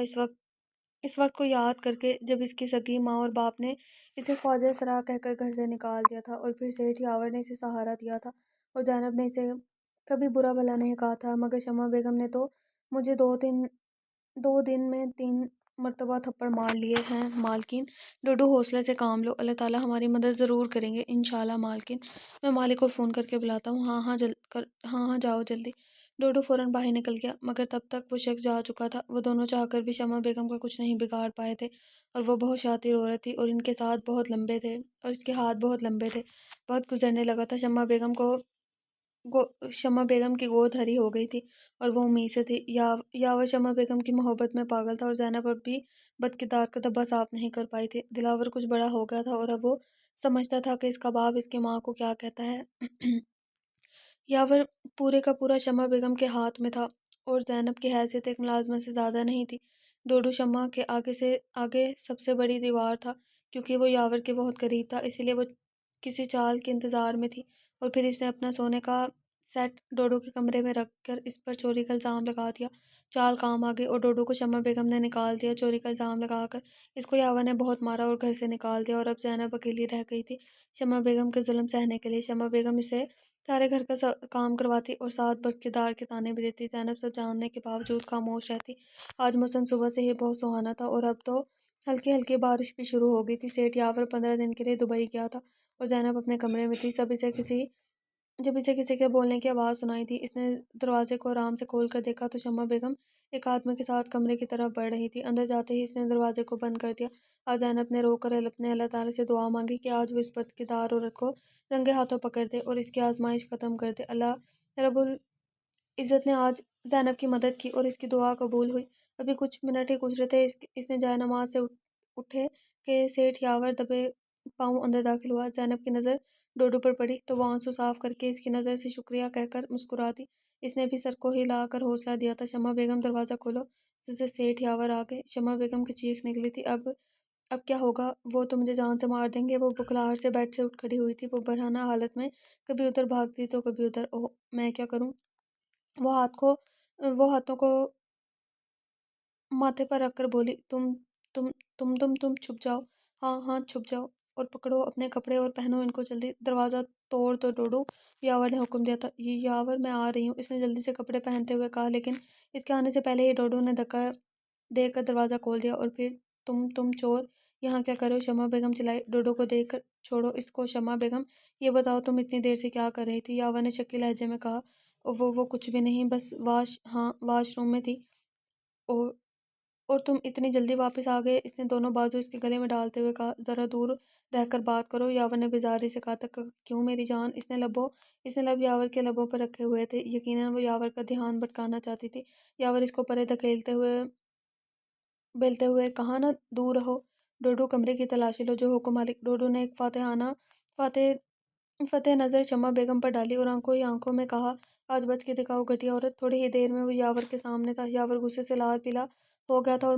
S1: اس وقت کو یاد کر کے جب اس کی سگی ماں اور باپ نے اسے خواجہ سرا کہہ کر گھر سے نکال دیا تھا، اور پھر سیٹھ یاور نے اسے سہارا دیا تھا، اور زینب نے اسے کبھی برا بھلا نہیں کہا تھا، مگر شمع بیگم نے تو مجھے 2 دن میں 3 مرتبہ تھپڑ مار لیے ہیں مالکن۔ ڈوڈو حوصلے سے کام لو، اللہ تعالیٰ ہماری مدد ضرور کریں گے انشاءاللہ مالکن۔ میں مالک کو فون کر کے بلاتا ہوں۔ ہاں ہاں جاؤ جلدی۔ ڈوڈو فوراً باہر نکل گیا، مگر تب تک وہ شخص جا چکا تھا۔ وہ دونوں چاہ کر بھی شمع بیگم کا کچھ نہیں بگاڑ پائے تھے، اور وہ بہت شاطر عورت تھی، اور ان کے ساتھ بہت لمبے تھے، اور اس کے ہاتھ بہت لمبے تھے۔ وقت گزرنے لگا تھا، شمع بیگم کی گود ہری ہو گئی تھی، اور وہ امید سے تھی۔ یاور شمع بیگم کی محبت میں پاگل تھا، اور زینب اب بھی بدکردار کا دھبا صاف نہیں کر پائی تھی۔ دلاور کچھ بڑا ہو گیا تھا، اور اب وہ سمجھتا تھا کہ اس کا باپ اس کی ماں کو کیا کہتا ہے۔ یاور پورے کا پورا شمع بیگم کے ہاتھ میں تھا، اور زینب کی حیثیت ایک ملازمت سے زیادہ نہیں تھی۔ ڈوڈو شمع کے آگے سب سے بڑی دیوار تھا، کیونکہ وہ یاور کے بہت قریب تھا، اسی لیے وہ کسی چال کے انتظار میں تھی۔ اور پھر اس نے اپنا سونے کا سیٹ ڈوڈو کے کمرے میں رکھ کر اس پر چوری کا الزام لگا دیا۔ چال کام آ گئی، اور ڈوڈو کو شمع بیگم نے نکال دیا چوری کا الزام لگا کر۔ اس کو یاور نے بہت مارا اور گھر سے نکال دیا، اور اب زینب اکیلی رہ گئی تھی شمع بیگم کے ظلم سہنے کے لیے۔ شمع بیگم اسے سارے گھر کا کام کرواتی اور ساتھ بدکردار کے طعنے بھی دیتی۔ زینب سب جاننے کے باوجود خاموش رہتی۔ آج موسم صبح سے ہی بہت سہانا تھا، اور اب تو ہلکی ہلکی بارش بھی شروع ہو گئی تھی۔ سیٹھ یاور 15 دن کے لیے دبئی گیا تھا، اور زینب اپنے کمرے میں تھی۔ جب اسے کسی کے بولنے کی آواز سنائی دی، اس نے دروازے کو آرام سے کھول کر دیکھا تو شمع بیگم ایک آدمی کے ساتھ کمرے کی طرف بڑھ رہی تھی۔ اندر جاتے ہی اس نے دروازے کو بند کر دیا۔ آج زینب نے رو کر اپنے اللہ تعالیٰ سے دعا مانگی کہ آج وہ اس بدکردار عورت کو رنگے ہاتھوں پکڑ دے اور اس کی آزمائش ختم کر دے۔ اللہ رب العزت نے آج زینب کی مدد کی، اور اس کی دعا قبول ہوئی۔ ابھی کچھ منٹ ہی گزرے تھے اس نے جائے نماز سے اٹھے کہ سیٹھ یاور دبے پاؤں اندر داخل ہوا۔ زینب کی نظر ڈوڈو پر پڑی تو وہ آنسو صاف کر کے اس کی نظر سے شکریہ کہہ کر مسکرا دی۔ اس نے بھی سر کو ہلا کر حوصلہ دیا تھا۔ شمع بیگم دروازہ کھولو۔ جیسے سیٹھ یاور آ گئے، شمع بیگم کی چیخ نکلی تھی، اب کیا ہوگا؟ وہ تو مجھے جان سے مار دیں گے۔ وہ بخلاہٹ سے بیڈ سے اٹھ کھڑی ہوئی تھی۔ وہ برہنہ حالت میں کبھی ادھر بھاگتی تو کبھی ادھر۔ اوہ، میں کیا کروں؟ وہ ہاتھوں کو ماتھے پر رکھ کر بولی، تم چھپ جاؤ۔ ہاں چھپ جاؤ، اور پکڑو اپنے کپڑے اور پہنو ان کو جلدی۔ دروازہ توڑ دو ڈوڈو، یاور نے حکم دیا تھا۔ یاور میں آ رہی ہوں، اس نے جلدی سے کپڑے پہنتے ہوئے کہا، لیکن اس کے آنے سے پہلے ہی ڈوڈو نے دھکا دے کر دروازہ کھول دیا۔ اور پھر تم چور یہاں کیا کرو؟ شمع بیگم چلائی۔ ڈوڈو کو دیکھ کر، چھوڑو اس کو شمع بیگم، یہ بتاؤ تم اتنی دیر سے کیا کر رہی تھی؟ یاور نے شکی لہجے میں کہا، وہ کچھ بھی نہیں، بس واش روم میں تھی۔ اور تم اتنی جلدی واپس آ گئے؟ اس نے دونوں بازو اس کے گلے میں ڈالتے ہوئے کہا، ذرا دور رہ کر بات کرو۔ یاور نے بیزاری سے کہا، کیوں میری جان؟ اس نے لب یاور کے لبوں پر رکھے ہوئے تھے۔ یقیناً وہ یاور کا دھیان بھٹکانا چاہتی تھی۔ یاور اس کو پرے بیلتے ہوئے کہا، نہ دور رہو ڈوڈو، کمرے کی تلاشی لو، جو حکم مالک۔ ڈوڈو نے ایک فتح نظر شمع بیگم پر ڈالی اور آنکھوں ہی آنکھوں میں کہا، آج بچ کے دکھاؤ گھٹیا عورت۔ تھوڑی ہی دیر میں وہ یاور کے سامنے تھا۔ یاور غصے سے لال پیلا ہو گیا تھا، اور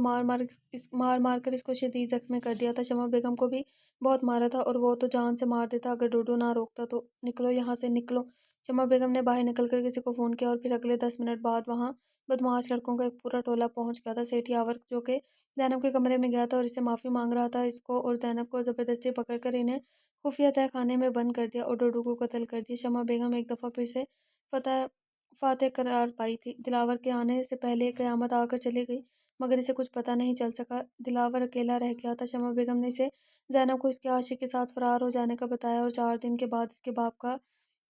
S1: مار کر اس کو شدید زخمی کر دیا تھا۔ شمع بیگم کو بھی بہت مارا تھا، اور وہ تو جان سے مار دیتا اگر ڈوڈو نہ روکتا تو۔ نکلو یہاں سے، نکلو۔ شمع بیگم نے باہر نکل کر کسی کو فون کیا، اور پھر اگلے 10 منٹ بعد وہاں بدمعاش لڑکوں کا ایک پورا ٹولہ پہنچ گیا تھا۔ سیٹھ یاور، جو کہ زینب کے کمرے میں گیا تھا اور اس سے معافی مانگ رہا تھا، اس کو اور زینب کو زبردستی پکڑ کر انہیں خفیہ تہہ خانے میں بند کر دیا اور ڈوڈو کو قتل کر دیا۔ شمع بیگم ایک دفعہ پھر سے فاتح قرار پائی تھی۔ دلاور کے آنے سے پہلے قیامت آ کر چلی گئی، مگر اسے کچھ پتہ نہیں چل سکا۔ دلاور اکیلا رہ گیا تھا۔ شمع بیگم نے اسے زینب کو اس کے عاشق کے ساتھ فرار ہو جانے کا بتایا، اور 4 دن کے بعد اس کے باپ کا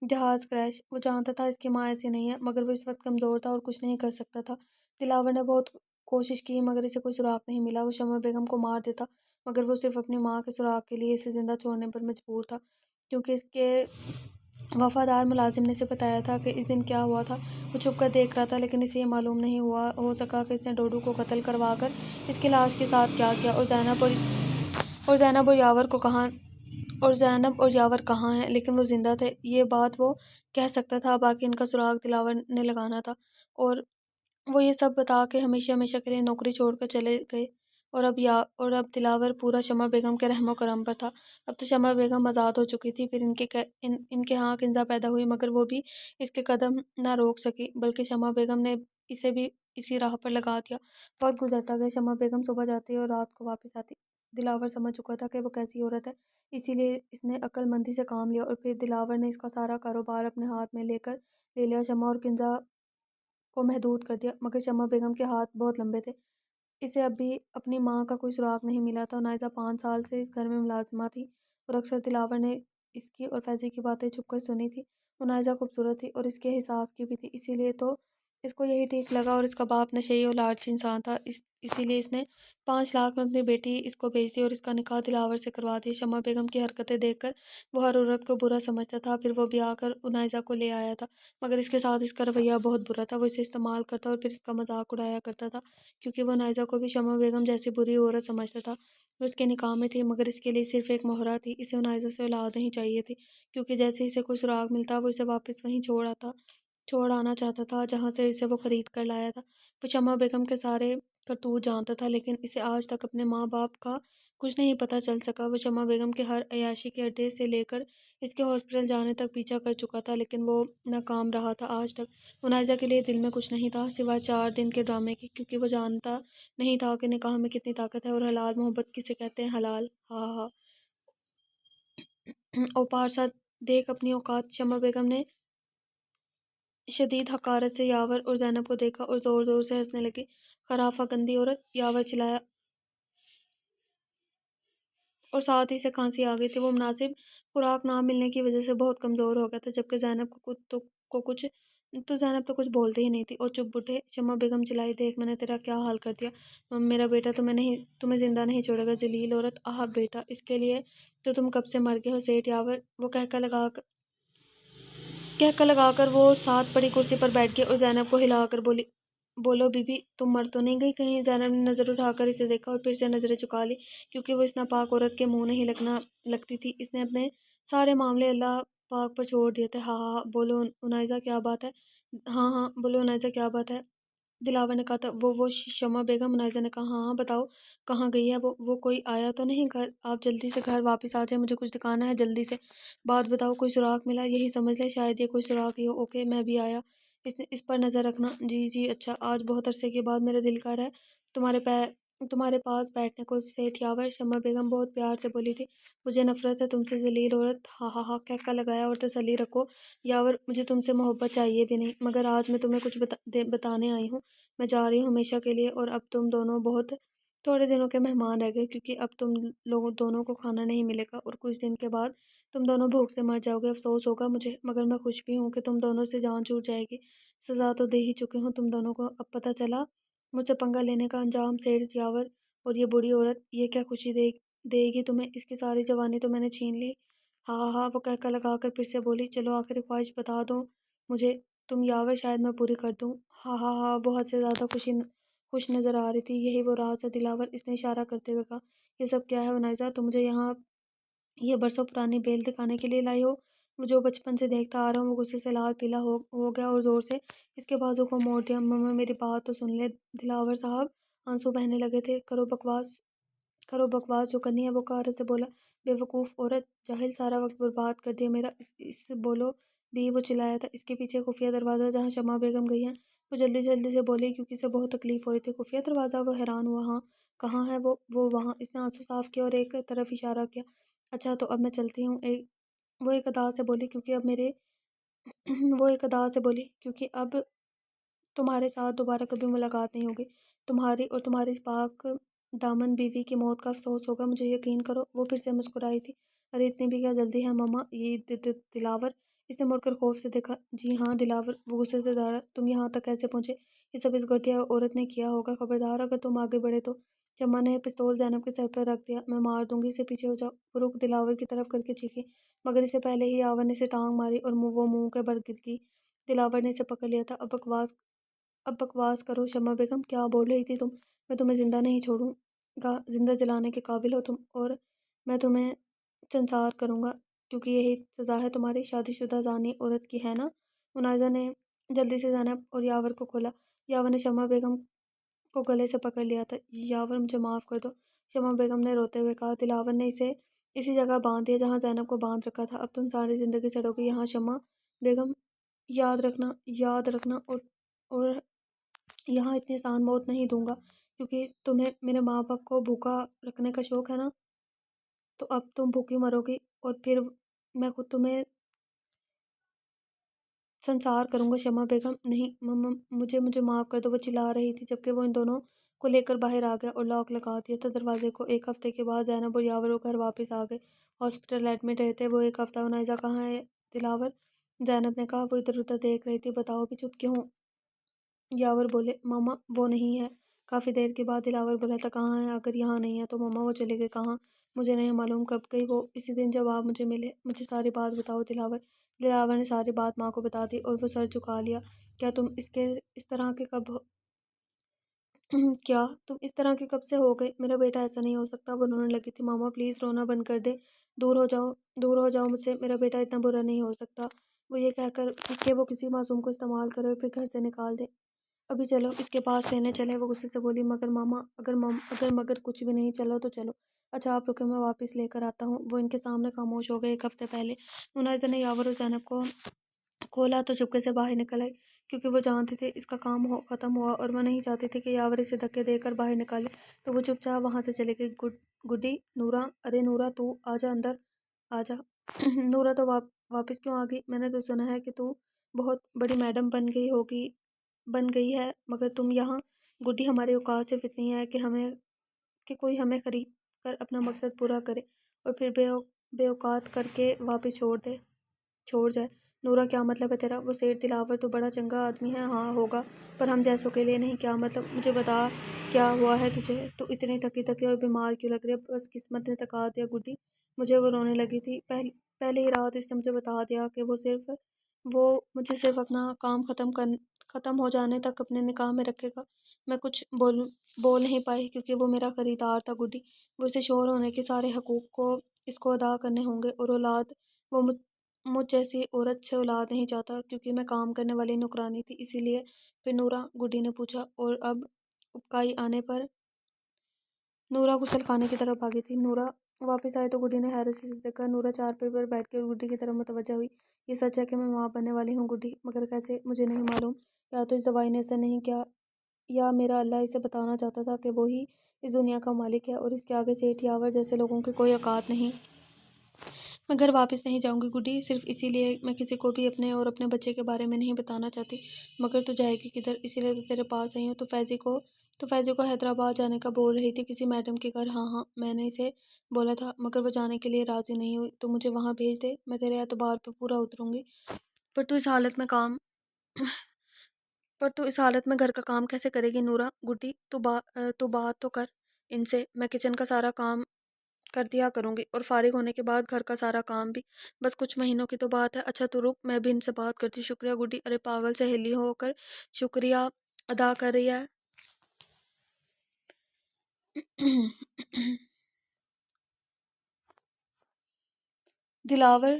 S1: جہاز کریش۔ وہ جانتا تھا اس کی ماں ایسی نہیں ہے، مگر وہ اس وقت کمزور تھا اور کچھ نہیں کر سکتا تھا۔ دلاور نے بہت کوشش کی، مگر اسے کوئی سراغ نہیں ملا۔ وہ شمع بیگم کو مار دیتا، مگر وہ صرف اپنی ماں کے سراغ کے لیے اسے زندہ چھوڑنے پر مجبور تھا، کیونکہ اس کے وفادار ملازم نے اسے بتایا تھا کہ اس دن کیا ہوا تھا۔ وہ چھپ کر دیکھ رہا تھا، لیکن اسے یہ معلوم نہیں ہو سکا کہ اس نے ڈوڈو کو قتل کروا کر اس کی لاش کے ساتھ کیا کیا، اور زینب اور یاور کہاں ہیں۔ لیکن وہ زندہ تھے، یہ بات وہ کہہ سکتا تھا۔ باقی ان کا سراغ دلاور نے لگانا تھا، اور وہ یہ سب بتا کے ہمیشہ ہمیشہ کے لیے نوکری چھوڑ کر چلے گئے، اور اب دلاور پورا شمع بیگم کے رحم و کرم پر تھا۔ اب تو شمع بیگم آزاد ہو چکی تھی۔ پھر ان کے ہاں کنزا پیدا ہوئی، مگر وہ بھی اس کے قدم نہ روک سکی، بلکہ شمع بیگم نے اسے بھی اسی راہ پر لگا دیا۔ وقت گزرتا گیا، شمع بیگم صبح جاتی اور رات کو واپس آتی۔ دلاور سمجھ چکا تھا کہ وہ کیسی عورت ہے، اسی لیے اس نے عقل مندی سے کام لیا، اور پھر دلاور نے اس کا سارا کاروبار اپنے ہاتھ میں لے لیا۔ شمع اور کنزا کو محدود کر دیا، مگر شمع بیگم کے ہاتھ بہت لمبے تھے۔ اسے اب بھی اپنی ماں کا کوئی سراغ نہیں ملا تھا۔ نائزہ 5 سال سے اس گھر میں ملازمہ تھی اور اکثر دلاور نے اس کی اور فیضی کی باتیں چھپ کر سنی تھی۔ وہ نائزہ خوبصورت تھی اور اس کے حساب کی بھی تھی، اسی لیے تو اس کو یہی ٹھیک لگا، اور اس کا باپ نشئی اور لالچی انسان تھا، اسی لیے اس نے 5 لاکھ میں اپنی بیٹی اس کو بیچ دی اور اس کا نکاح دلاور سے کروا دیا۔ شمع بیگم کی حرکتیں دیکھ کر وہ ہر عورت کو برا سمجھتا تھا، پھر وہ بھی آ کر نائزہ کو لے آیا تھا، مگر اس کے ساتھ اس کا رویہ بہت برا تھا۔ وہ اسے استعمال کرتا اور پھر اس کا مذاق اڑایا کرتا تھا، کیونکہ وہ نائزہ کو بھی شمع بیگم جیسی بری عورت سمجھتا تھا۔ وہ اس کے نکاح میں تھی، مگر اس کے لیے صرف ایک مہرہ تھی۔ اسے نائزہ سے اولاد نہیں چاہیے تھی، کیونکہ جیسے ہی اسے کوئی سراغ ملتا وہ اسے واپس وہیں چھوڑ آنا چاہتا تھا جہاں سے اسے وہ خرید کر لایا تھا۔ وہ شمع بیگم کے سارے کرتوت جانتا تھا، لیکن اسے آج تک اپنے ماں باپ کا کچھ نہیں پتہ چل سکا۔ وہ شمع بیگم کے ہر عیاشی کے اڈے سے لے کر اس کے ہاسپٹل جانے تک پیچھا کر چکا تھا، لیکن وہ ناکام رہا تھا۔ آج تک منازع کے لیے دل میں کچھ نہیں تھا سوائے 4 دن کے ڈرامے کے، کیونکہ وہ جانتا نہیں تھا کہ نکاح میں کتنی طاقت ہے اور حلال محبت کسے کہتے ہیں۔ حلال ہا ہا او پارسا دیکھ اپنی اوقات۔ شمع بیگم نے شدید حقارت سے یاور اور زینب کو دیکھا اور زور زور سے ہنسنے لگی۔ خرافہ گندی عورت، یاور چلایا اور ساتھ ہی سے کھانسی آ گئی تھی۔ وہ مناسب خوراک نہ ملنے کی وجہ سے بہت کمزور ہو گیا تھا، جبکہ زینب زینب تو کچھ بولتی ہی نہیں تھی اور چپ اٹھے۔ شمع بیگم چلائی، دیکھ میں نے تیرا کیا حال کر دیا، میرا بیٹا تمہیں زندہ نہیں چھوڑے گا، ذلیل عورت۔ آہ بیٹا، اس کے لیے تو تم کب سے مر گئے ہو سیٹھ یاور۔ وہ کہکا لگا کر وہ ساتھ پڑی کرسی پر بیٹھ گئی اور زینب کو ہلا کر بولی، بولو بی بی، تم مر تو نہیں گئی کہیں؟ زینب نے نظر اٹھا کر اسے دیکھا اور پھر سے نظریں چکا لی، کیونکہ وہ اس ناپاک عورت کے منہ نہیں لگتی تھی۔ اس نے اپنے سارے معاملے اللہ پاک پر چھوڑ دیے تھے۔ ہاں ہاں بولو انائزہ کیا بات ہے؟ ہاں ہاں بولو انائزہ کیا بات ہے؟ دلاور نے کہا تھا۔ وہ شمع بیگم، انائزہ نے کہا۔ ہاں ہاں بتاؤ، کہاں گئی ہے وہ کوئی آیا تو نہیں گھر؟ آپ جلدی سے گھر واپس آ جائیں، مجھے کچھ دکھانا ہے، جلدی سے بات بتاؤ۔ کوئی سراغ ملا؟ یہی سمجھ لے شاید یہ کوئی سراغ ہی ہو۔ اوکے میں بھی آیا، اس پر نظر رکھنا۔ جی جی اچھا۔ آج بہت عرصے کے بعد میرا دل کر رہا ہے تمہارے پاس بیٹھنے کو سیٹھ یاور۔ شمع بیگم بہت پیار سے بولی تھی۔ مجھے نفرت ہے تم سے ذلیل عورت۔ ہاں ہاں ہاں کہکا لگایا اور تسلی رکھو یاور، مجھے تم سے محبت چاہیے بھی نہیں، مگر آج میں تمہیں کچھ بتانے آئی ہوں۔ میں جا رہی ہوں ہمیشہ کے لیے، اور اب تم دونوں بہت تھوڑے دنوں کے مہمان رہ گئے، کیونکہ اب تم لوگوں دونوں کو کھانا نہیں ملے گا اور کچھ دن کے بعد تم دونوں بھوک سے مر جاؤ گے۔ افسوس ہوگا مجھے، مگر میں خوش بھی ہوں کہ تم دونوں سے جان چھوٹ جائے گی۔ سزا تو دے ہی چکی ہوں تم دونوں کو، اب پتہ چلا مجھ سے پنگا لینے کا انجام۔ سیٹھ یاور اور یہ بوڑھی عورت، یہ کیا خوشی دے گی تمہیں؟ اس کی ساری جوانی تو میں نے چھین لی۔ ہاں ہاں ہاں وہ کہکا لگا کر پھر سے بولی۔ چلو آخری خواہش بتا دو مجھے تم یاور، شاید میں پوری کر دوں۔ ہاں ہاں ہاں وہ حد سے زیادہ خوش نظر آ رہی تھی۔ یہی وہ راز ہے دلاور، اس نے اشارہ کرتے ہوئے کہا۔ یہ سب کیا ہے انائزہ؟ تم مجھے یہاں یہ برسوں پرانی بیل دکھانے کے لیے لائی ہو؟ وہ جو بچپن سے دیکھتا آ رہا ہوں۔ وہ غصے سے لال پیلا ہو گیا اور زور سے اس کے بازو کو موڑ دیا۔ مما میری بات تو سن لے دلاور صاحب، آنسو بہنے لگے تھے۔ کرو بکواس جو کرنی ہے، وہ قہر سے بولا۔ بے وقوف عورت، جاہل، سارا وقت برباد کر دیا میرا۔ اس سے بولو بھی، وہ چلایا تھا۔ اس کے پیچھے خفیہ دروازہ جہاں شمع بیگم گئی ہیں۔ وہ جلدی جلدی سے بولی، کیونکہ اسے بہت تکلیف ہو رہی تھی۔ خفیہ دروازہ؟ وہ حیران ہوا۔ ہاں کہاں ہے وہ وہاں۔ اس نے آنسو صاف کیا اور ایک طرف اشارہ کیا۔ اچھا تو اب میں چلتی ہوں، وہ ایک ادا سے بولی، کیونکہ اب تمہارے ساتھ دوبارہ کبھی ملاقات نہیں ہوگی۔ تمہاری اور تمہاری پاک دامن بیوی کی موت کا افسوس ہوگا، مجھے یقین کرو۔ وہ پھر سے مسکرائی تھی۔ ارے اتنی بھی کیا جلدی ہے مما؟ یہ دلاور، اس نے مڑ کر خوف سے دیکھا۔ جی ہاں دلاور، وہ غصے سے دھڑا۔ تم یہاں تک کیسے پہنچے؟ یہ سب اس گھٹیا عورت نے کیا ہوگا، خبردار اگر تم آگے بڑھے تو۔ شمع نے پستول زینب کے سر پر رکھ دیا۔ میں مار دوں گی اسے، پیچھے ہو جاؤ۔ وہ رخ دلاور کی طرف کر کے چیخی، مگر اسے پہلے ہی یاور نے اسے ٹانگ ماری اور وہ منہ کے بل گر گئی۔ دلاور نے اسے پکڑ لیا تھا۔ اب بکواس کرو شمع بیگم، کیا بول رہی تھی تم؟ میں تمہیں زندہ نہیں چھوڑوں گا، زندہ جلانے کے قابل ہو تم، اور میں تمہیں سنسار کروں گا، کیونکہ یہی سزا ہے تمہاری شادی شدہ زانی عورت کی، ہے نا؟ منازع نے جلدی سے زینب اور یاور کو کھولا۔ یاور نے شمع بیگم کو گلے سے پکڑ لیا تھا۔ یاور مجھے معاف کر دو، شمع بیگم نے روتے ہوئے کہا۔ دلاور نے اسے اسی جگہ باندھ دیا جہاں زینب کو باندھ رکھا تھا۔ اب تم ساری زندگی سڑو گی یہاں شمع بیگم، یاد رکھنا، اور یہاں اتنی آسان موت نہیں دوں گا، کیونکہ تمہیں میرے ماں باپ کو بھوکا رکھنے کا شوق ہے نا، تو اب تم بھوکی مرو گی اور پھر میں خود تمہیں سنسار کروں گا۔ شمع بیگم، نہیں مجھے معاف کر دو، وہ چلا رہی تھی جبکہ وہ ان دونوں کو لے کر باہر آ گیا اور لاک لگا دیا تھا دروازے کو۔ ایک ہفتے کے بعد زینب اور یاور گھر واپس آ گئے۔ ہاسپٹل ایڈمٹ رہے تھے وہ ایک ہفتہ۔ عنائزہ کہاں ہے دلاور؟ زینب نے کہا۔ وہ ادھر ادھر دیکھ رہی تھی۔ بتاؤ بھی چپ کیوں ہو؟ یاور بولے ماما وہ نہیں ہے۔ کافی دیر کے بعد دلاور بولا تھا کہاں ہے؟ اگر یہاں نہیں ہے تو ماما وہ چلے گئے کہاں؟ مجھے نہیں معلوم کب گئی وہ۔ اسی دن جب آپ مجھے ملے۔ مجھے ساری بات بتاؤ دلاور۔ دلاور نے ساری بات ماں کو بتا دی اور وہ سر جھکا لیا۔ کیا تم اس طرح کے کب کیا تم اس طرح کے کب سے ہو گئے؟ میرا بیٹا ایسا نہیں ہو سکتا۔ وہ رونے لگی تھی۔ ماما پلیز رونا بند کر دے۔ دور ہو جاؤ، دور ہو جاؤ مجھ سے۔ میرا بیٹا اتنا برا نہیں ہو سکتا۔ وہ یہ کہہ کر کہ وہ کسی معصوم کو استعمال کرے اور پھر گھر سے نکال دے۔ ابھی چلو اس کے پاس لینے چلے۔ وہ غصے سے بولی مگر ماما اگر مگر کچھ بھی نہیں، چلو تو چلو۔ اچھا آپ رکے، میں واپس لے کر آتا ہوں۔ وہ ان کے سامنے خاموش ہو گئے۔ ایک ہفتے پہلے منازع نے یاور اور زینب کو کھولا تو چپکے سے باہر نکل آئی، کیونکہ وہ جانتے تھے اس کا کام ختم ہوا اور وہ نہیں چاہتے تھے کہ یاور اسے دھکے دے کر باہر نکالے، تو وہ چپ چاپ وہاں سے چلے گئے۔ گڈی، نورا، ارے نورا تو آجا اندر آجا۔ نورا تو واپس کیوں آ گئی؟ میں نے تو سنا ہے کہ تو بہت بڑی میڈم بن گئی ہے، مگر تم یہاں؟ گڈی ہماری اوقات صرف اتنی ہے کہ کوئی ہمیں خرید کر اپنا مقصد پورا کرے اور پھر بے اوقات کر کے واپس چھوڑ جائے۔ نورا کیا مطلب ہے تیرا؟ وہ سیٹھ دلاور تو بڑا چنگا آدمی ہے۔ ہاں ہوگا، پر ہم جیسوں کے لیے نہیں۔ کیا مطلب؟ مجھے بتا کیا ہوا ہے تجھے؟ تو اتنی تھکی اور بیمار کیوں لگ رہی ہے؟ بس قسمت نے تکا دیا گڈی مجھے۔ وہ رونے لگی تھی۔ پہلے ہی رات اس نے مجھے بتا دیا کہ وہ مجھے صرف اپنا کام ختم ہو جانے تک اپنے نکاح میں رکھے گا۔ میں کچھ بول نہیں پائی کیونکہ وہ میرا خریدار تھا گڈی۔ وہ اسے شوہر ہونے کے سارے حقوق اس کو ادا کرنے ہوں گے اور اولاد وہ مجھ جیسی عورت سے اولاد نہیں چاہتا کیونکہ میں کام کرنے والی نوکرانی تھی، اسی لیے۔ پھر نورا؟ گڈی نے پوچھا۔ اور اب اکائی آنے پر نورا غسل خانے کی طرف بھاگی تھی۔ نورا واپس آئی تو گڈی نے حیرت سے دیکھا۔ نورا چارپائی پر بیٹھ کر گڈی کی طرف متوجہ ہوئی۔ یہ سچ ہے کہ میں ماں بننے والی ہوں گڈی؟ مگر کیسے؟ مجھے نہیں معلوم۔ یا تو اس دوائی نے اثر نہیں کیا یا میرا اللہ اسے بتانا چاہتا تھا کہ وہی اس دنیا کا مالک ہے اور اس کے آگے سیٹھ یاور جیسے لوگوں کی کوئی اوقات نہیں۔ میں گھر واپس نہیں جاؤں گی گڈی، صرف اسی لیے میں کسی کو بھی اپنے اور اپنے بچے کے بارے میں نہیں بتانا چاہتی۔ مگر تو جائے گی کدھر؟ اسی لیے تو تیرے پاس آئی ہوں۔ تو فیضی کو حیدرآباد جانے کا بول رہی تھی کسی میڈم کے گھر۔ ہاں میں نے اسے بولا تھا مگر وہ جانے کے لیے راضی نہیں ہوئی۔ تو مجھے وہاں بھیج دے، میں تیرے اعتبار پہ پورا اتروں گی۔ پر تو اس حالت میں گھر کا کام کیسے کرے گی نورا؟ گڈی تو بات تو کر ان سے۔ میں کچن کا سارا کام کر دیا کروں گی اور فارغ ہونے کے بعد گھر کا سارا کام بھی، بس کچھ مہینوں کی تو بات ہے۔ اچھا تو رک، میں بھی ان سے بات کرتی۔ شکریہ گڈی۔ ارے پاگل سہیلی ہو کر شکریہ ادا کر رہی ہے۔ دلاور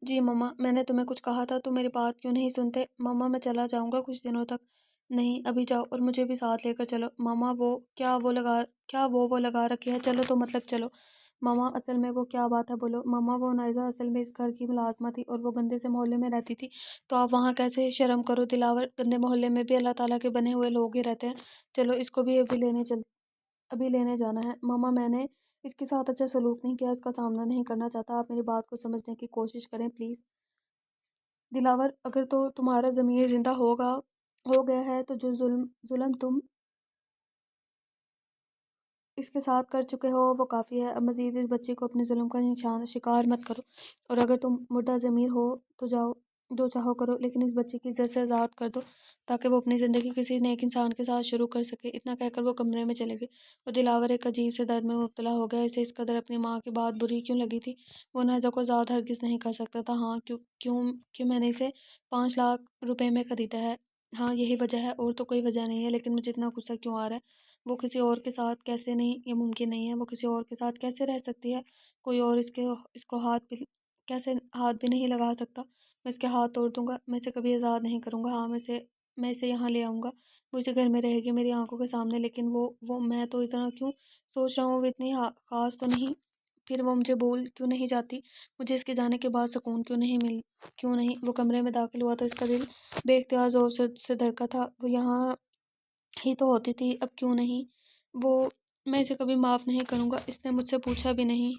S1: جی ماما، میں نے تمہیں کچھ کہا تھا، تم میری بات کیوں نہیں سنتے؟ ماما میں چلا جاؤں گا کچھ دنوں تک۔ نہیں ابھی جاؤ اور مجھے بھی ساتھ لے کر چلو۔ ماما وہ لگا رکھی ہے؟ چلو تو مطلب چلو۔ ماما اصل میں وہ کیا بات ہے بولو۔ ماما وہ عنائزہ اصل میں اس گھر کی ملازمہ تھی اور وہ گندے سے محلے میں رہتی تھی، تو آپ وہاں کیسے؟ شرم کرو دلاور، گندے محلے میں بھی اللہ تعالیٰ کے بنے ہوئے لوگ ہی رہتے ہیں۔ چلو اس کو بھی ابھی لینے جانا ہے۔ ماما میں نے اس کے ساتھ اچھا سلوک نہیں کیا، اس کا سامنا نہیں کرنا چاہتا۔ آپ میری بات کو سمجھنے کی کوشش کریں پلیز۔ دلاور اگر تو تمہارا ضمیر زندہ ہو گیا ہے تو جو ظلم تم اس کے ساتھ کر چکے ہو وہ کافی ہے۔ اب مزید اس بچے کو اپنے ظلم کا شکار مت کرو، اور اگر تم مردہ ضمیر ہو تو جو چاہو کرو، لیکن اس بچے کی عزت سے آزاد کر دو تاکہ وہ اپنی زندگی کسی نیک انسان کے ساتھ شروع کر سکے۔ اتنا کہہ کر وہ کمرے میں چلے گئے اور دلاور ایک عجیب سے درد میں مبتلا ہو گیا۔ اسے اس قدر اپنی ماں کی بات بری کیوں لگی تھی؟ وہ عنائزہ کو آزاد ہرگز نہیں کر سکتا تھا۔ ہاں کیوں میں نے اسے 5 لاکھ روپے میں خریدا ہے؟ ہاں یہی وجہ ہے، اور تو کوئی وجہ نہیں ہے۔ لیکن مجھے اتنا غصہ کیوں آ رہا ہے؟ وہ کسی اور کے ساتھ کیسے؟ نہیں یہ ممکن نہیں ہے، وہ کسی اور کے ساتھ کیسے رہ سکتی ہے؟ کوئی اور اس کو کیسے ہاتھ بھی نہیں لگا سکتا۔ میں اس کے ہاتھ توڑ دوں گا، میں اسے کبھی آزاد نہیں کروں گا۔ ہاں میں اسے یہاں لے آؤں گا، وہ اسی گھر میں رہے گی میری آنکھوں کے سامنے۔ لیکن وہ میں تو اتنا کیوں سوچ رہا ہوں، وہ اتنی خاص تو نہیں، پھر وہ مجھے بھول کیوں نہیں جاتی؟ مجھے اس کے جانے کے بعد سکون کیوں نہیں؟ وہ کمرے میں داخل ہوا تو اس کا دل بے اختیار زور سے دھڑکا تھا۔ وہ یہاں ہی تو ہوتی تھی، اب کیوں نہیں؟ میں اسے کبھی معاف نہیں کروں گا، اس نے مجھ سے پوچھا بھی نہیں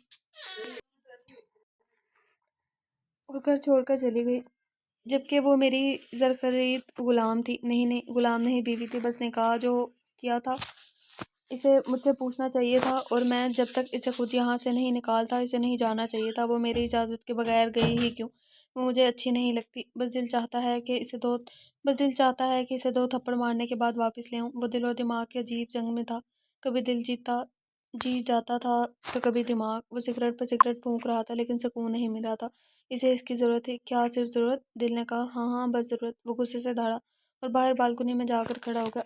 S1: اور گھر چھوڑ کر چلی گئی، جبکہ وہ میری زرخرید غلام تھی۔ نہیں غلام نہیں، بیوی تھی، بس نکاح جو کیا تھا اسے مجھ سے پوچھنا چاہیے تھا، اور میں جب تک اسے خود یہاں سے نہیں نکالتا اسے نہیں جانا چاہیے تھا۔ وہ میری اجازت کے بغیر گئی ہی کیوں؟ وہ مجھے اچھی نہیں لگتی۔ بس دل چاہتا ہے کہ اسے 2 تھپڑ مارنے کے بعد واپس لے آؤں۔ وہ دل اور دماغ کے عجیب جنگ میں تھا، کبھی دل جیت جاتا تھا تو کبھی دماغ۔ وہ سگریٹ پہ سگریٹ پھونک رہا تھا لیکن سکون نہیں مل رہا تھا۔ اسے اس کی ضرورت تھی۔ کیا صرف ضرورت؟ دل نے کہا ہاں ہاں بس ضرورت۔ وہ غصے سے دھڑا اور باہر بالکنی میں جا کر کھڑا ہو گیا۔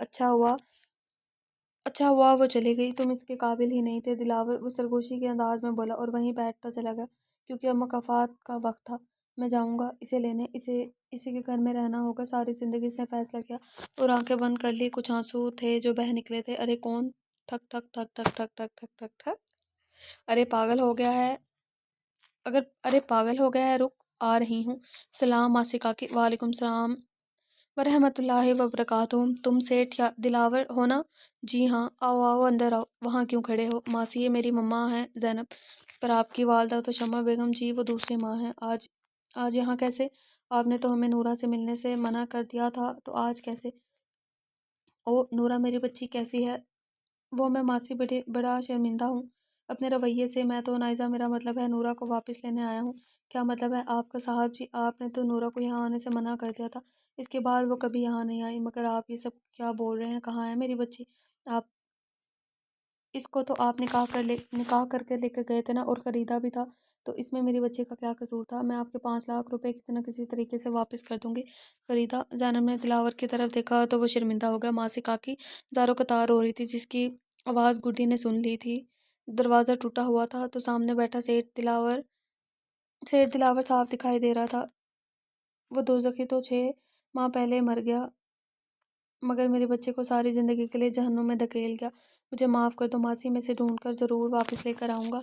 S1: اچھا ہوا وہ چلی گئی، تم اس کے قابل ہی نہیں تھے دلاور، وہ سرگوشی کے انداز میں بولا اور وہیں بیٹھتا چلا گیا کیونکہ اب مکافات کا وقت تھا۔ میں جاؤں گا اسے لینے، اسی کے گھر میں رہنا ہوگا ساری زندگی، اس نے فیصلہ کیا اور آنکھیں بند کر لی۔ کچھ آنسو تھے جو بہہ نکلے تھے۔ ارے کون؟ ٹھک ٹھک ٹھک ٹھک ٹھک ٹھک ٹھک ٹھک ٹھک۔ ارے پاگل ہو گیا ہے رک آ رہی ہوں۔ سلام ماسی کاکی۔ وعلیکم السلام ورحمۃ اللہ وبرکاتہ۔ تم سیٹھ دلاور ہو نا؟ جی ہاں۔ آؤ آؤ اندر آؤ، وہاں کیوں کھڑے ہو؟ ماسی یہ میری ماں ہے زینب۔ پر آپ کی والدہ تو شمع بیگم؟ جی وہ دوسری ماں ہے۔ آج یہاں کیسے؟ آپ نے تو ہمیں نورا سے ملنے سے منع کر دیا تھا، تو آج کیسے؟ او نورا میری بچی کیسی ہے؟ وہ میں ماسی بڑا شرمندہ ہوں اپنے رویے سے۔ میں تو نائزہ، میرا مطلب ہے نورا کو واپس لینے آیا ہوں۔ کیا مطلب ہے آپ کا صاحب جی؟ آپ نے تو نورا کو یہاں آنے سے منع کر دیا تھا، اس کے بعد وہ کبھی یہاں نہیں آئی۔ مگر آپ یہ سب کیا بول رہے ہیں؟ کہاں ہے میری بچی؟ آپ اس کو تو آپ نکاح کر کے لے کے گئے تھے نا، اور خریدا بھی تھا، تو اس میں میری بچی کا کیا قصور تھا؟ میں آپ کے 5 لاکھ روپے کسی نہ کسی طریقے سے واپس کر دوں گی۔ خریدا؟ زینب نے دلاور کی طرف دیکھا تو وہ شرمندہ ہو گیا۔ ماسی کاکی زاروں قطار ہو رہی تھی جس کی آواز گڈی نے سن لی تھی۔ دروازہ ٹوٹا ہوا تھا تو سامنے بیٹھا سیٹھ دلاور صاف دکھائی دے رہا تھا۔ وہ دوزخی تو 6 ماہ پہلے مر گیا، مگر میرے بچے کو ساری زندگی کے لیے جہنم میں دھکیل گیا۔ مجھے معاف کر دو ماسی، میں اسے ڈھونڈ کر ضرور واپس لے کر آؤں گا۔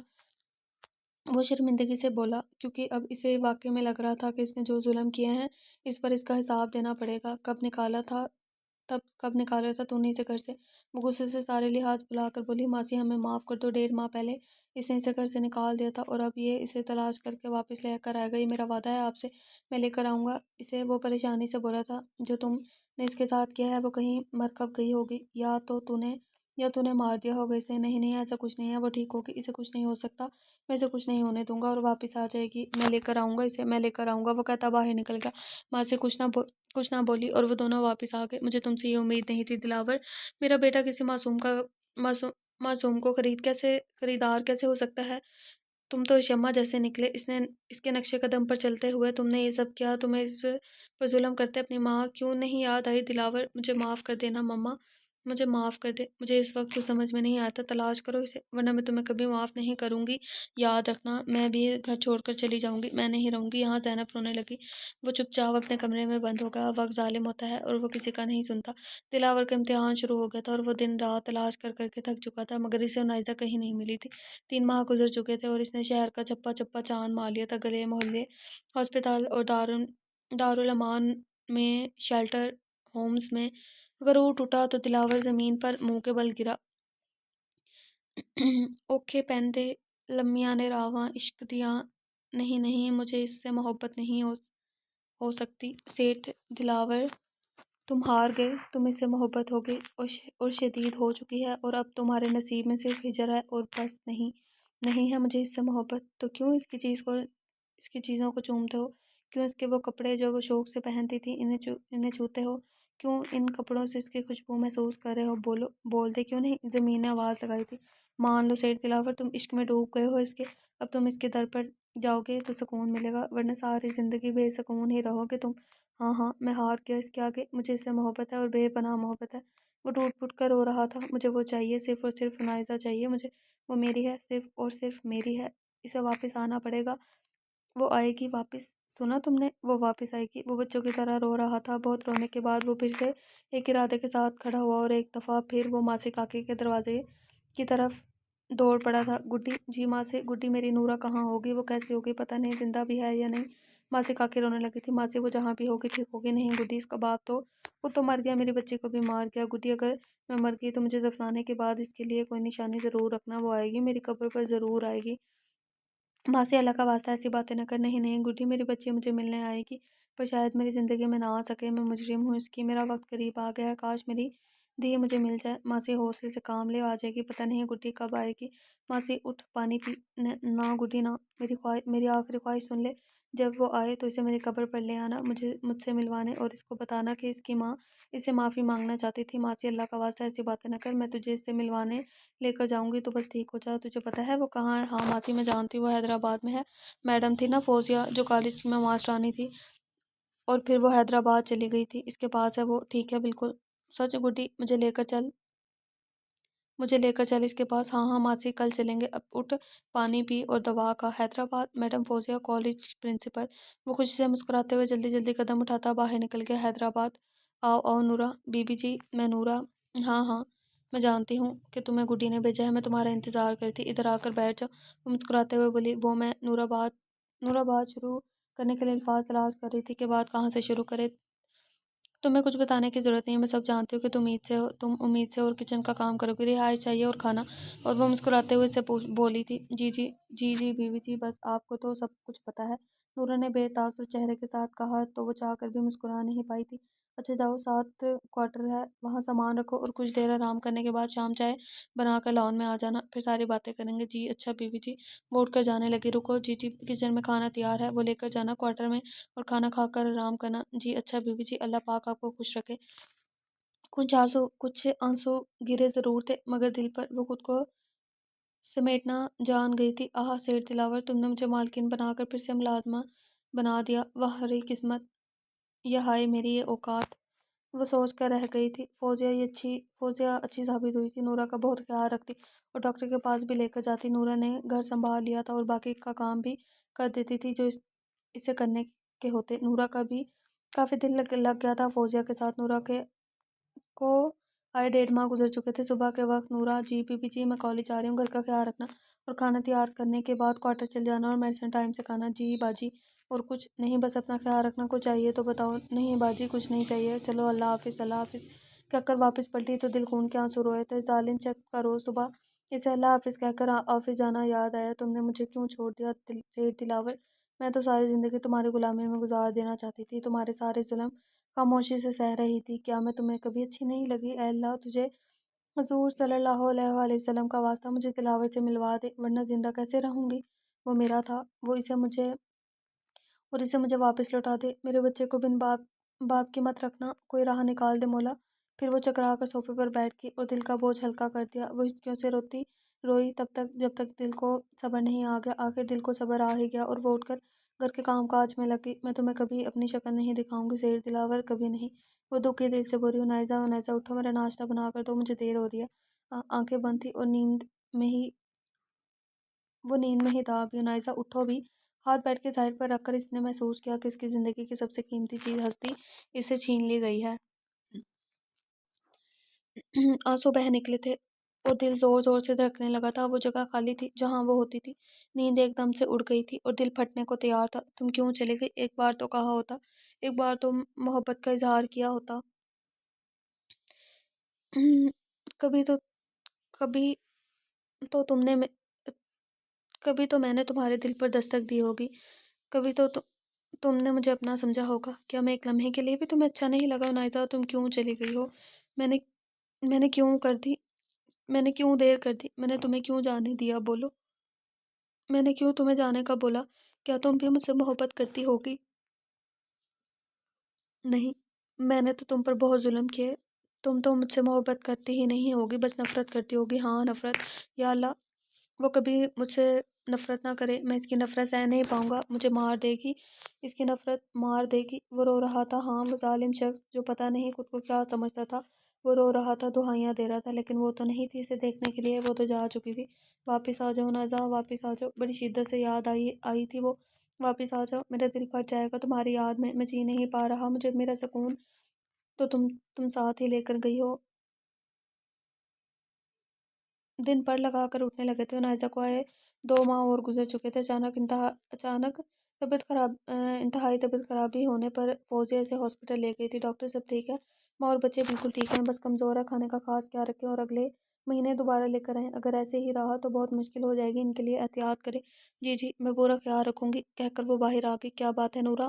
S1: وہ شرمندگی سے بولا کیونکہ اب اسے واقعے میں لگ رہا تھا کہ اس نے جو ظلم کیے ہیں اس پر اس کا حساب دینا پڑے گا۔ کب نکالا تھا تو نے اسے گھر سے؟ وہ غصے سے سارے لحاظ بھلا کر بولی ماسی ہمیں معاف کر دو، 1.5 ماہ پہلے اس نے اسے گھر سے نکال دیا تھا، اور اب یہ اسے تلاش کر کے واپس لے کر آئے گا۔ یہ میرا وعدہ ہے آپ سے، میں لے کر آؤں گا اسے۔ وہ پریشانی سے بولا تھا جو تم نے اس کے ساتھ کیا ہے وہ کہیں مر کب گئی ہوگی، یا تو نے مار دیا ہوگا اسے۔ نہیں نہیں ایسا کچھ نہیں ہے، وہ ٹھیک ہوگی، اسے کچھ نہیں ہو سکتا، میں اسے کچھ نہیں ہونے دوں گا، اور واپس آ جائے گی۔ میں لے کر آؤں گا اسے، میں لے کر آؤں گا، وہ کہتا باہر نکل گیا۔ ماں سے کچھ نہ بولی اور وہ دونوں واپس آ گئے۔ مجھے تم سے یہ امید نہیں تھی دلاور، میرا بیٹا کسی معصوم کو خریدار کیسے ہو سکتا ہے؟ تم تو شمع جیسے نکلے۔ اس کے نقش قدم پر چلتے ہوئے تم نے یہ سب کیا، تمہیں اس پر ظلم کرتے اپنی ماں کیوں نہیں یاد آئی؟ دلاور مجھے معاف کر دینا مما، مجھے معاف کر دے، مجھے اس وقت تو سمجھ میں نہیں آتا۔ تلاش کرو اسے ورنہ میں تمہیں کبھی معاف نہیں کروں گی، یاد رکھنا۔ میں بھی گھر چھوڑ کر چلی جاؤں گی، میں نہیں رہوں گی یہاں۔ زینب رونے لگی۔ وہ چپ چاپ اپنے کمرے میں بند ہو گیا۔ وقت ظالم ہوتا ہے اور وہ کسی کا نہیں سنتا۔ دلاور کا امتحان شروع ہو گیا تھا اور وہ دن رات تلاش کر کر کے تھک چکا تھا، مگر اسے نائزہ کہیں نہیں ملی تھی۔ 3 ماہ گزر چکے تھے اور اس نے شہر کا چپا چپا چاند مار لیا تھا، گلے محلے، ہسپتال اور دارالامان میں، شیلٹر ہومز میں۔ غرور ٹوٹا تو دلاور زمین پر منہ کے بل گرا۔ اوکھے پہندے لمیاں نے راواں عشق دیاں، نہیں نہیں مجھے اس سے محبت نہیں ہو سکتی۔ سیٹھ دلاور تم ہار گئے، تم اس سے محبت ہو گئی اور شدید ہو چکی ہے، اور اب تمہارے نصیب میں صرف ہجر ہے اور بس۔ نہیں ہے مجھے اس سے محبت۔ تو کیوں اس کی چیزوں کو چومتے ہو؟ کیوں اس کے وہ کپڑے جو وہ شوق سے پہنتی تھی انہیں چھوتے ہو؟ کیوں ان کپڑوں سے اس کی خوشبو محسوس کر رہے ہو؟ بول دے کیوں نہیں؟ زمین نے آواز لگائی تھی۔ مان لو سیٹھ دلاور تم عشق میں ڈوب گئے ہو اس کے، اب تم اس کے در پر جاؤ گے تو سکون ملے گا، ورنہ ساری زندگی بے سکون ہی رہو گے تم۔ ہاں ہاں میں ہار گیا اس کے آگے، مجھے اس سے محبت ہے اور بے پناہ محبت ہے۔ وہ ٹوٹ پھوٹ کر رو رہا تھا۔ مجھے وہ چاہیے، صرف اور صرف نائزہ چاہیے مجھے، وہ میری ہے، صرف اور صرف میری ہے، اسے واپس آنا پڑے گا، وہ آئے گی واپس۔ سنا تم نے؟ وہ واپس آئے گی۔ وہ بچوں کی طرح رو رہا تھا۔ بہت رونے کے بعد وہ پھر سے ایک ارادے کے ساتھ کھڑا ہوا اور ایک دفعہ پھر وہ ماسی کاکی کے دروازے کی طرف دوڑ پڑا تھا۔ گڈی جی ماسی، گڈی میری نورا کہاں ہوگی؟ وہ کیسی ہوگی؟ پتہ نہیں زندہ بھی ہے یا نہیں۔ ماسی کاکی رونے لگی تھی۔ ماسی وہ جہاں بھی ہوگی ٹھیک ہوگی۔ نہیں گڈی، اس کا باپ تو خود تو مر گیا، میری بچی کو بھی مار گیا۔ گڈی اگر میں مر گئی تو مجھے دفنانے کے بعد اس کے لیے کوئی نشانی ضرور رکھنا، وہ آئے گی میری قبر پر ضرور آئے گی۔ ماسی اللہ کا واسطہ ایسی باتیں نہ کر۔ نہیں نہیں گڈی، میری بچی مجھے ملنے آئے گی، پر شاید میری زندگی میں نہ آ سکے، میں مجرم ہوں اس کی، میرا وقت قریب آ گیا ہے، کاش میری دی مجھے مل جائے۔ ماسی حوصلے سے کام لے، آ جائے گی، پتہ نہیں گڈی کب آئے گی۔ ماسی اٹھ پانی پی۔ نہ گڈی نہ، میری آخری خواہش سن لے، جب وہ آئے تو اسے میری قبر پر لے آنا، مجھ سے ملوانے اور اس کو بتانا کہ اس کی ماں اس سے معافی مانگنا چاہتی تھی۔ ماسی اللہ کا واسطہ ایسی باتیں نہ کر، میں تجھے اس سے ملوانے لے کر جاؤں گی، تو بس ٹھیک ہو جا۔ تجھے پتہ ہے وہ کہاں ہے؟ ہاں ماسی میں جانتی ہوں، وہ حیدرآباد میں ہے۔ میڈم تھی نا فوزیہ، جو کالج میں ماسٹرانی تھی، اور پھر وہ حیدرآباد چلی گئی تھی، اس کے پاس ہے وہ۔ ٹھیک ہے بالکل سچ گڈی، مجھے لے کر چل اس کے پاس۔ ہاں ہاں ماسی، کل چلیں گے۔ اب اٹھ پانی پی اور دوا کا۔ Hyderabad? Madam Fauzia college principal. وہ خوشی سے مسکراتے ہوئے جلدی جلدی قدم اٹھاتا باہر نکل گیا۔ حیدرآباد؟ آؤ آؤ نورا۔ بی بی جی میں نورا۔ ہاں ہاں میں جانتی ہوں کہ تمہیں گڈی نے بھیجا ہے، میں تمہارا انتظار کر رہی تھی، ادھر آ کر بیٹھ جاؤ۔ وہ مسکراتے ہوئے بولی۔ وہ میں نورا بات شروع کرنے کے لیے الفاظ تلاش کر رہی تھی کہ بات کہاں سے شروع کرے۔ تمہیں کچھ بتانے کی ضرورت نہیں ہے، میں سب جانتی ہوں کہ تم امید سے اور کچن کا کام کرو گی، رہائش چاہیے اور کھانا۔ اور وہ مسکراتے ہوئے سے بولی تھی۔ جی بی بی جی، بس آپ کو تو سب کچھ پتہ ہے، نورا نے بے تاثر چہرے کے ساتھ کہا، تو وہ چاہ کر بھی مسکرا نہیں پائی تھی۔ اچھا جاؤ، 7 کوارٹر ہے، وہاں سامان رکھو اور کچھ دیر آرام کرنے کے بعد شام چائے بنا کر لان میں آ جانا، پھر ساری باتیں کریں گے۔ جی اچھا بی بی جی۔ وہ اٹھ کر جانے لگی۔ رکو جی کچن میں کھانا تیار ہے، وہ لے کر جانا کوارٹر میں اور کھانا کھا کر آرام کرنا۔ جی اچھا بی بی جی، اللہ پاک آپ کو خوش رکھے۔ کچھ آنسو گرے ضرور تھے، مگر دل پر وہ خود کو سمیٹنا جان گئی تھی۔ آہا سیر دلاور، تم نے مجھے مالکن بنا کر پھر سے ملازمہ بنا دیا، واہ رہی قسمت، یا ہائے میری یہ اوقات۔ وہ سوچ کر رہ گئی تھی۔ فوزیہ اچھی ثابت ہوئی تھی، نورا کا بہت خیال رکھتی اور ڈاکٹر کے پاس بھی لے کر جاتی۔ نورا نے گھر سنبھال لیا تھا اور باقی کا کام بھی کر دیتی تھی جو اسے کرنے کے ہوتے۔ نورا کا بھی کافی دل لگ گیا تھا فوزیہ کے ساتھ۔ نورا کے کو آئے 1.5 ماہ گزر چکے تھے۔ صبح کے وقت نورا، جی بی بی جی میں کالج آ رہی ہوں، گھر کا خیال رکھنا اور کھانا تیار کرنے کے بعد کوارٹر چل جانا اور میڈیسن ٹائم سے کھانا۔ جی باجی، اور کچھ نہیں بس اپنا خیال رکھنا، کچھ چاہیے تو بتاؤ۔ نہیں باجی کچھ نہیں چاہیے، چلو اللہ حافظ۔ اللہ حافظ کہہ کر واپس پلٹی تو دل خون کے آنسو روئے تھے۔ ظالم چیک کا روز صبح اسے اللہ حافظ کہہ کر آفس جانا یاد آیا۔ تم نے مجھے کیوں چھوڑ دیا سیر دلاور، میں تو ساری زندگی تمہاری غلامی میں گزار دینا چاہتی تھی، تمہارے سارے ظلم خاموشی سے سہ رہی تھی۔ کیا میں تمہیں کبھی اچھی نہیں لگی؟ اے اللہ تجھے حضور صلی اللہ علیہ وآلہ وسلم کا واسطہ، مجھے دلاور سے ملوا دے، ورنہ زندہ کیسے رہوں گی؟ وہ میرا تھا، اسے مجھے واپس لوٹا دے۔ میرے بچے کو بن باپ کی مت رکھنا، کوئی راہ نکال دے مولا۔ پھر وہ چکرا کر صوفے پر بیٹھ گئی اور دل کا بوجھ ہلکا کر دیا۔ وہ ہچکیوں سے روئی جب تک دل کو صبر نہیں آ گیا۔ آخر دل کو صبر آ ہی گیا اور وہ اٹھ کر گھر کے کام کاج میں لگ گئی۔ میں تمہیں کبھی اپنی شکل نہیں دکھاؤں گی سیر دلاور، کبھی نہیں۔ وہ دکھی دل سے بولی۔ عنائزہ اٹھو، میرا ناشتہ بنا کر دو، مجھے دیر ہو رہی ہے۔ آنکھیں بند تھی اور نیند میں ہی تھا ابھی۔ عنائزہ اٹھو بھی۔ ہاتھ بیٹھ کے سائڈ پر رکھ کر اس نے محسوس کیا کہ اس کی زندگی کی سب سے قیمتی چیز ہستی اس سے چھین لی گئی ہے۔ آنسو بہہ نکلے تھے اور دل زور زور سے دھڑکنے لگا تھا۔ وہ جگہ خالی تھی جہاں وہ ہوتی تھی۔ نیند ایک دم سے اڑ گئی تھی اور دل پھٹنے کو تیار تھا۔ تم کیوں چلے گئی؟ ایک بار تو کہا ہوتا، ایک بار تو محبت کا اظہار کیا ہوتا۔ کبھی تو میں نے تمہارے دل پر دستک دی ہوگی، کبھی تو تم نے مجھے اپنا سمجھا ہوگا۔ کیا میں ایک لمحے کے لیے بھی تمہیں اچھا نہیں لگا عنائزہ؟ تم کیوں چلی گئی ہو؟ میں نے کیوں دیر کر دی؟ میں نے تمہیں کیوں جانے دیا؟ بولو، میں نے کیوں تمہیں جانے کا بولا؟ کیا تم بھی مجھ سے محبت کرتی ہوگی؟ نہیں، میں نے تو تم پر بہت ظلم کیے۔ تم تو مجھ سے محبت کرتی ہی نہیں ہوگی، بس نفرت کرتی ہوگی۔ ہاں نفرت، یا اللہ وہ کبھی مجھ سے نفرت نہ کرے، میں اس کی نفرت سہ نہیں پاؤں گا، مجھے مار دے گی، اس کی نفرت مار دے گی۔ وہ رو رہا تھا، ہاں وہ ظالم شخص جو پتہ نہیں خود کو کیا سمجھتا تھا، وہ رو رہا تھا، دہائیاں دے رہا تھا، لیکن وہ تو نہیں تھی اسے دیکھنے کے لیے، وہ تو جا چکی تھی۔ واپس آ جاؤ نازا، واپس آ جاؤ، بڑی شدت سے یاد آئی تھی وہ۔ واپس آ جاؤ، میرا دل پھٹ جائے گا تمہاری یاد میں جی نہیں پا رہا، مجھے میرا سکون تو تم ساتھ ہی لے کر گئی ہو۔ دن پر لگا کر اٹھنے لگے تھے۔ عنائزہ کو آئے 2 ماہ اور گزر چکے تھے۔ اچانک انتہائی طبیعت خرابی ہونے پر فوزیہ اسے ہاسپٹل لے گئی تھی۔ ڈاکٹر سب ٹھیک ہے، ماں اور بچے بالکل ٹھیک ہیں، بس کمزور ہے، کھانے کا خاص خیال رکھیں اور اگلے مہینے دوبارہ لے کر آئیں، اگر ایسے ہی رہا تو بہت مشکل ہو جائے گی، ان کے لیے احتیاط کریں۔ جی میں پورا خیال رکھوں گی، کہہ کر وہ باہر آ گئی۔ کیا بات ہے نورا؟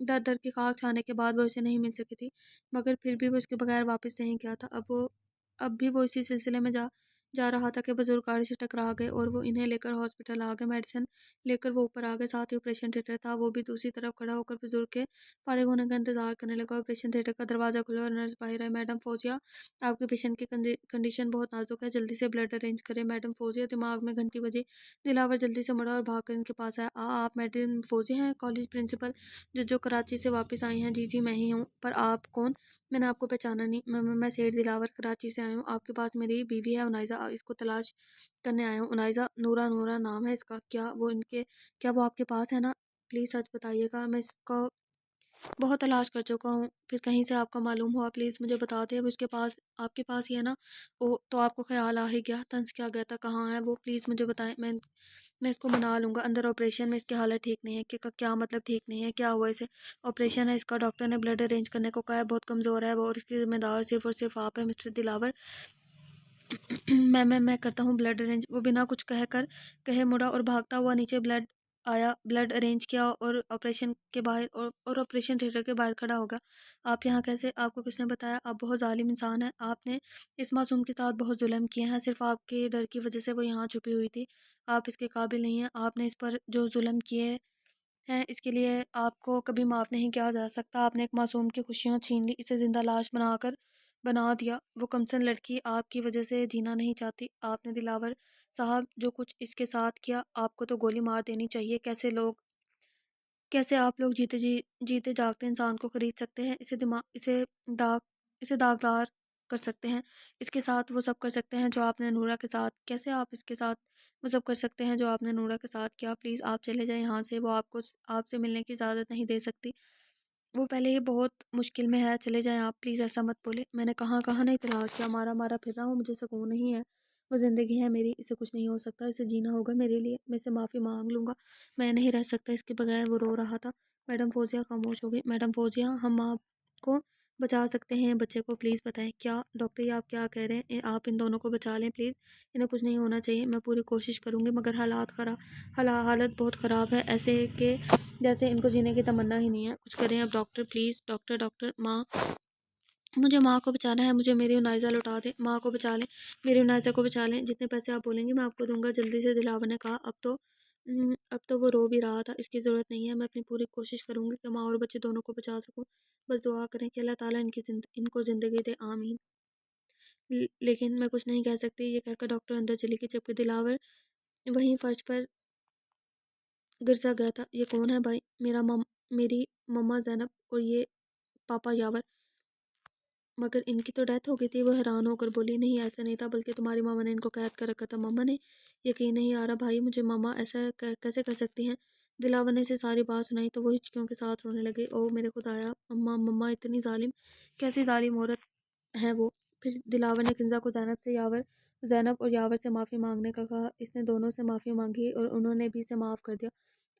S1: در در کی خاک چھانے کے بعد وہ اسے نہیں مل سکی تھی، مگر پھر بھی وہ اس کے بغیر واپس نہیں گیا تھا۔ اب بھی وہ اسی سلسلے میں جا رہا تھا کہ بزرگ گاڑی سے ٹکرا گئے اور وہ انہیں لے کر ہاسپٹل آ گئے۔ میڈیسن لے کر وہ اوپر آ گئے، ساتھ ہی آپریشن تھیٹر تھا، وہ بھی دوسری طرف کھڑا ہو کر بزرگ کے فارغ ہونے کا انتظار کرنے لگا۔ آپریشن تھیٹر کا دروازہ کھلا اور نرس باہر آئی۔ میڈم فوزیہ، آپ کے پیشنٹ کی کنڈیشن بہت نازک ہے، جلدی سے بلڈ ارینج کریں۔ میڈم فوزیہ، دماغ میں گھنٹی بجی۔ دلاور جلدی سے مڑا اور بھاگ کر ان کے پاس آیا۔ آپ میڈم فوزیہ ہیں، کالج پرنسپل جو کراچی سے واپس آئی ہیں؟ جی میں ہی ہوں۔ پر آپ کون؟ میں نے آپ کو پہچانا نہیں۔ میں سیٹھ دلاور کراچی سے آئی ہوں، آپ کے پاس میری بیوی ہے انائزہ، اس کو تلاش کرنے آیا ہوں۔ انائزہ؟ نورا نام ہے اس کا۔ کیا وہ آپ کے پاس ہے نا؟ پلیز سچ بتائیے گا، میں اس کو بہت تلاش کر چکا ہوں، پھر کہیں سے آپ کا معلوم ہوا پلیز مجھے بتا دیں۔ وہ اس کے پاس، آپ کے پاس ہی ہے نا؟ تو آپ کو خیال آ ہی گیا، طنز کیا گیا تھا، کہاں ہے وہ؟ پلیز مجھے بتائیں، میں اس کو منا لوں گا۔ اندر آپریشن میں، اس کی حالت ٹھیک نہیں ہے۔ کیا مطلب ٹھیک نہیں ہے؟ کیا ہوا اسے؟ آپریشن ہے اس کا، ڈاکٹر نے بلڈ ارینج کرنے کو کہا ہے، بہت کمزور ہے وہ اور اس کی ذمہ دار صرف اور صرف آپ ہے مسٹر دلاور۔ میں کرتا ہوں بلڈ ارینج۔ وہ بنا کچھ کہے مڑا اور بھاگتا ہوا نیچے بلڈ ارینج کیا اور آپریشن کے باہر اور آپریشن تھیٹر کے باہر کھڑا ہوگا۔ آپ یہاں کیسے؟ آپ کو کس نے بتایا؟ آپ بہت ظالم انسان ہیں، آپ نے اس معصوم کے ساتھ بہت ظلم کیے ہیں، صرف آپ کے ڈر کی وجہ سے وہ یہاں چھپی ہوئی تھی، آپ اس کے قابل نہیں ہیں، آپ نے اس پر جو ظلم کیے ہیں اس کے لیے آپ کو کبھی معاف نہیں کیا جا سکتا۔ آپ نے ایک معصوم کی خوشیاں چھین لی، اسے زندہ لاش بنا دیا۔ وہ کمسن لڑکی آپ کی وجہ سے جینا نہیں چاہتی۔ آپ نے دلاور صاحب جو کچھ اس کے ساتھ کیا، آپ کو تو گولی مار دینی چاہیے۔ کیسے آپ لوگ جیتے جاگتے انسان کو خرید سکتے ہیں، داغ اسے داغدار کر سکتے ہیں، اس کے ساتھ وہ سب کر سکتے ہیں جو آپ نے نورا کے ساتھ؟ کیسے آپ اس کے ساتھ وہ سب کر سکتے ہیں جو آپ نے نورا کے ساتھ کیا؟ پلیز آپ چلے جائیں یہاں سے، وہ آپ سے ملنے کی اجازت نہیں دے سکتی، وہ پہلے ہی بہت مشکل میں ہے، چلے جائیں آپ پلیز، ایسا مت بولے۔ میں نے کہاں نہیں تلاش کیا، مارا پھر رہا ہوں، مجھے سکون نہیں ہے، وہ زندگی ہے میری، اسے کچھ نہیں ہو سکتا، اسے جینا ہوگا میرے لیے، میں اسے معافی مانگ لوں گا، میں نہیں رہ سکتا اس کے بغیر۔ وہ رو رہا تھا۔ میڈم فوزیہ خاموش ہو گئی۔ میڈم فوزیہ، ہم آپ کو بچا سکتے ہیں بچے کو، پلیز بتائیں۔ کیا ڈاکٹر یہ آپ کیا کہہ رہے ہیں؟ آپ ان دونوں کو بچا لیں پلیز، انہیں کچھ نہیں ہونا چاہیے، میں پوری کوشش کروں گی، مگر حالت بہت خراب ہے، ایسے کہ جیسے ان کو جینے کی تمنا ہی نہیں ہے، کچھ کریں اب ڈاکٹر پلیز۔ ڈاکٹر ماں، مجھے ماں کو بچانا ہے، مجھے میری انائزہ لوٹا دیں، ماں کو بچا لیں، میری انائزہ کو بچا لیں، جتنے پیسے آپ بولیں گے میں آپ کو دوں گا جلدی سے، دلاور نے کہا۔ اب تو وہ رو بھی رہا تھا، اس کی ضرورت نہیں ہے، میں اپنی پوری کوشش کروں گی کہ ماں اور بچے دونوں کو بچا سکوں، بس دعا کریں کہ اللہ تعالیٰ ان کو زندگی دے، آمین۔ لیکن میں کچھ نہیں کہہ سکتی، یہ کہہ کر ڈاکٹر اندر چلی گئی، جبکہ دلاور وہیں فرش پر گرسا گیا تھا۔ یہ کون ہے بھائی؟ میری مما زینب اور یہ پاپا یاور، مگر ان کی تو ڈیتھ ہو گئی تھی۔ وہ حیران ہو کر بولی، نہیں ایسا نہیں تھا، بلکہ تمہاری ماما نے ان کو قید کر رکھا تھا۔ ماما نے؟ یقین نہیں آ رہا بھائی مجھے، ماما ایسا کیسے کر سکتی ہیں؟ دلاور نے اسے ساری بات سنائی تو وہ ہچکیوں کے ساتھ رونے لگے۔ او میرے خدایا، مما اتنی ظالم، کیسی ظالم عورت ہے وہ؟ پھر دلاور نے کنزا کو زینب اور یاور سے معافی مانگنے کا کہا۔ اس نے دونوں سے معافی مانگی اور انہوں نے بھی اسے معاف کر دیا۔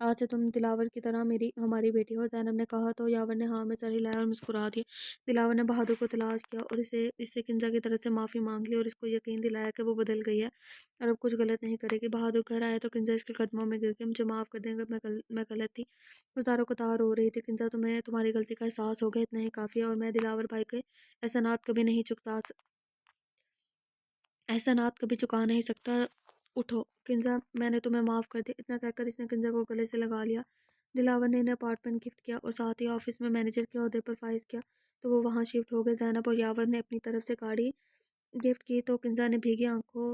S1: آج سے تم دلاور کی طرح ہماری بیٹی ہو، زینب نے کہا تو یاور نے ہاں میں سر ہلایا اور مسکرا دیا۔ دلاور نے بہادر کو تلاش کیا اور اس سے کنزا کی طرف سے معافی مانگ لی اور اس کو یقین دلایا کہ وہ بدل گئی ہے اور اب کچھ غلط نہیں کرے گی۔ بہادر گھر آیا تو کنزا اس کے قدموں میں گر کے، مجھے معاف کر دیں اگر میں غلط تھی، وہ قطار ہو رہی تھی۔ کنزا تمہیں تمہاری غلطی کا احساس ہو گیا، اتنا ہی کافی ہے، اور میں دلاور بھائی کے احسانات کبھی چکا نہیں سکتا، اٹھو کنزا، میں نے تمہیں معاف کر دیا۔ اتنا کہہ کر اس نے کنزا کو گلے سے لگا لیا۔ دلاور نے انہیں اپارٹمنٹ گفٹ کیا اور ساتھ ہی آفس میں مینیجر کے عہدے پر فائز کیا تو وہ وہاں شفٹ ہو گئے۔ زینب اور یاور نے اپنی طرف سے گاڑی گفٹ کی تو کنزا نے بھیگی آنکھوں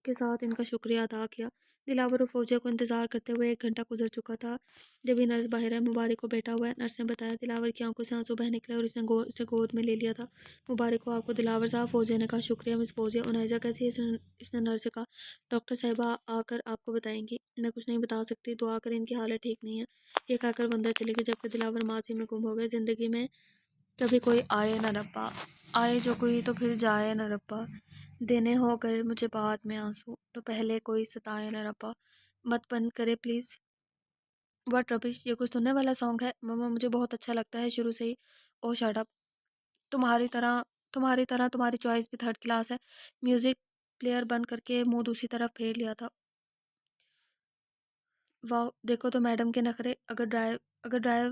S1: کے ساتھ ان کا شکریہ ادا کیا۔ دلاور اور فوزیہ کو انتظار کرتے ہوئے 1 گھنٹہ گزر چکا تھا جب یہ نرس باہر ہے۔ مبارک کو بیٹھا ہوا ہے، نرس نے بتایا۔ دلاور کی آنکھوں سے آنسو بہہ نکلے اور اسے گود میں لے لیا تھا۔ مبارک ہو آپ کو دلاور صاحب، فوزیہ نے کہا۔ شکریہ مس فوزیہ۔ انائزہ کیسی ہے؟ اس نے نرس سے کہا۔ ڈاکٹر صاحبہ آ کر آپ کو بتائیں گی، میں کچھ نہیں بتا سکتی، دعا کریں ان کی حالت ٹھیک نہیں ہے، یہ کہہ کر وہ اندر چلے گئی، جبکہ دلاور ماضی میں گم ہو گئے۔ زندگی میں کبھی کوئی آئے نہ ربا، آئے جو کوئی تو پھر جائے نہ ربا، دینے ہو گر مجھے بعد میں آنسو تو پہلے کوئی ستائے نہ ربا۔ مت بند کرے پلیز۔ واٹ ربش، یہ کوئی سننے والا سانگ ہے؟ مما مجھے بہت اچھا لگتا ہے شروع سے ہی۔ او شٹ اپ، تمہاری طرح تمہاری چوائس بھی تھرڈ کلاس ہے۔ میوزک پلیئر بند کر کے منہ دوسری طرف پھیر لیا تھا۔ واو دیکھو تو میڈم کے نخرے، اگر ڈرائیو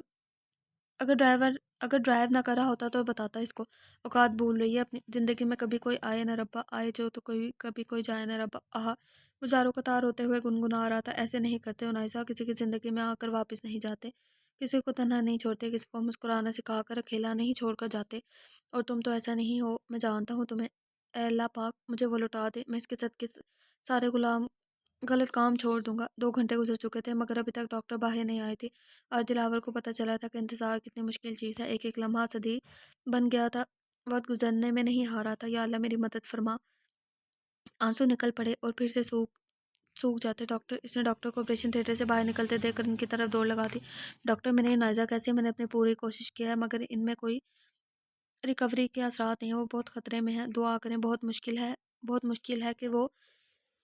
S1: اگر ڈرائیو نہ کرا ہوتا تو بتاتا اس کو، اوقات بھول رہی ہے اپنی زندگی میں، کبھی کوئی آئے نہ ربا، آئے جو تو کوئی کبھی کوئی جائے نہ ربا، آہا وہ زاروں قطار ہوتے ہوئے گنگنا رہا تھا۔ ایسے نہیں کرتے عنایزہ، کسی کی زندگی میں آ کر واپس نہیں جاتے، کسی کو تنہا نہیں چھوڑتے، کسی کو مسکرانا سکھا کر اکیلا نہیں چھوڑ کر جاتے، اور تم تو ایسا نہیں ہو، میں جانتا ہوں تمہیں، اے اللہ پاک مجھے وہ لوٹا دے، میں اس کے صدقے سارے غلط کام چھوڑ دوں گا۔ 2 گھنٹے گزر چکے تھے مگر ابھی تک ڈاکٹر باہر نہیں آئے تھے۔ آج دلاور کو پتہ چلا تھا کہ انتظار کتنی مشکل چیز ہے، ایک ایک لمحہ صدی بن گیا تھا، وقت گزرنے میں نہیں ہارا تھا۔ یا اللہ میری مدد فرما۔ آنسو نکل پڑے اور پھر سے سوکھ جاتے۔ اس نے ڈاکٹر کو آپریشن تھیٹر سے باہر نکلتے دیکھ کر ان کی طرف دوڑ لگا دی۔ ڈاکٹر میرے نائزہ کیسے؟ میں نے اپنی پوری کوشش کی ہے مگر ان میں کوئی ریکوری کے اثرات نہیں ہیں، وہ بہت خطرے میں ہیں، دعا کریں، بہت مشکل ہے کہ وہ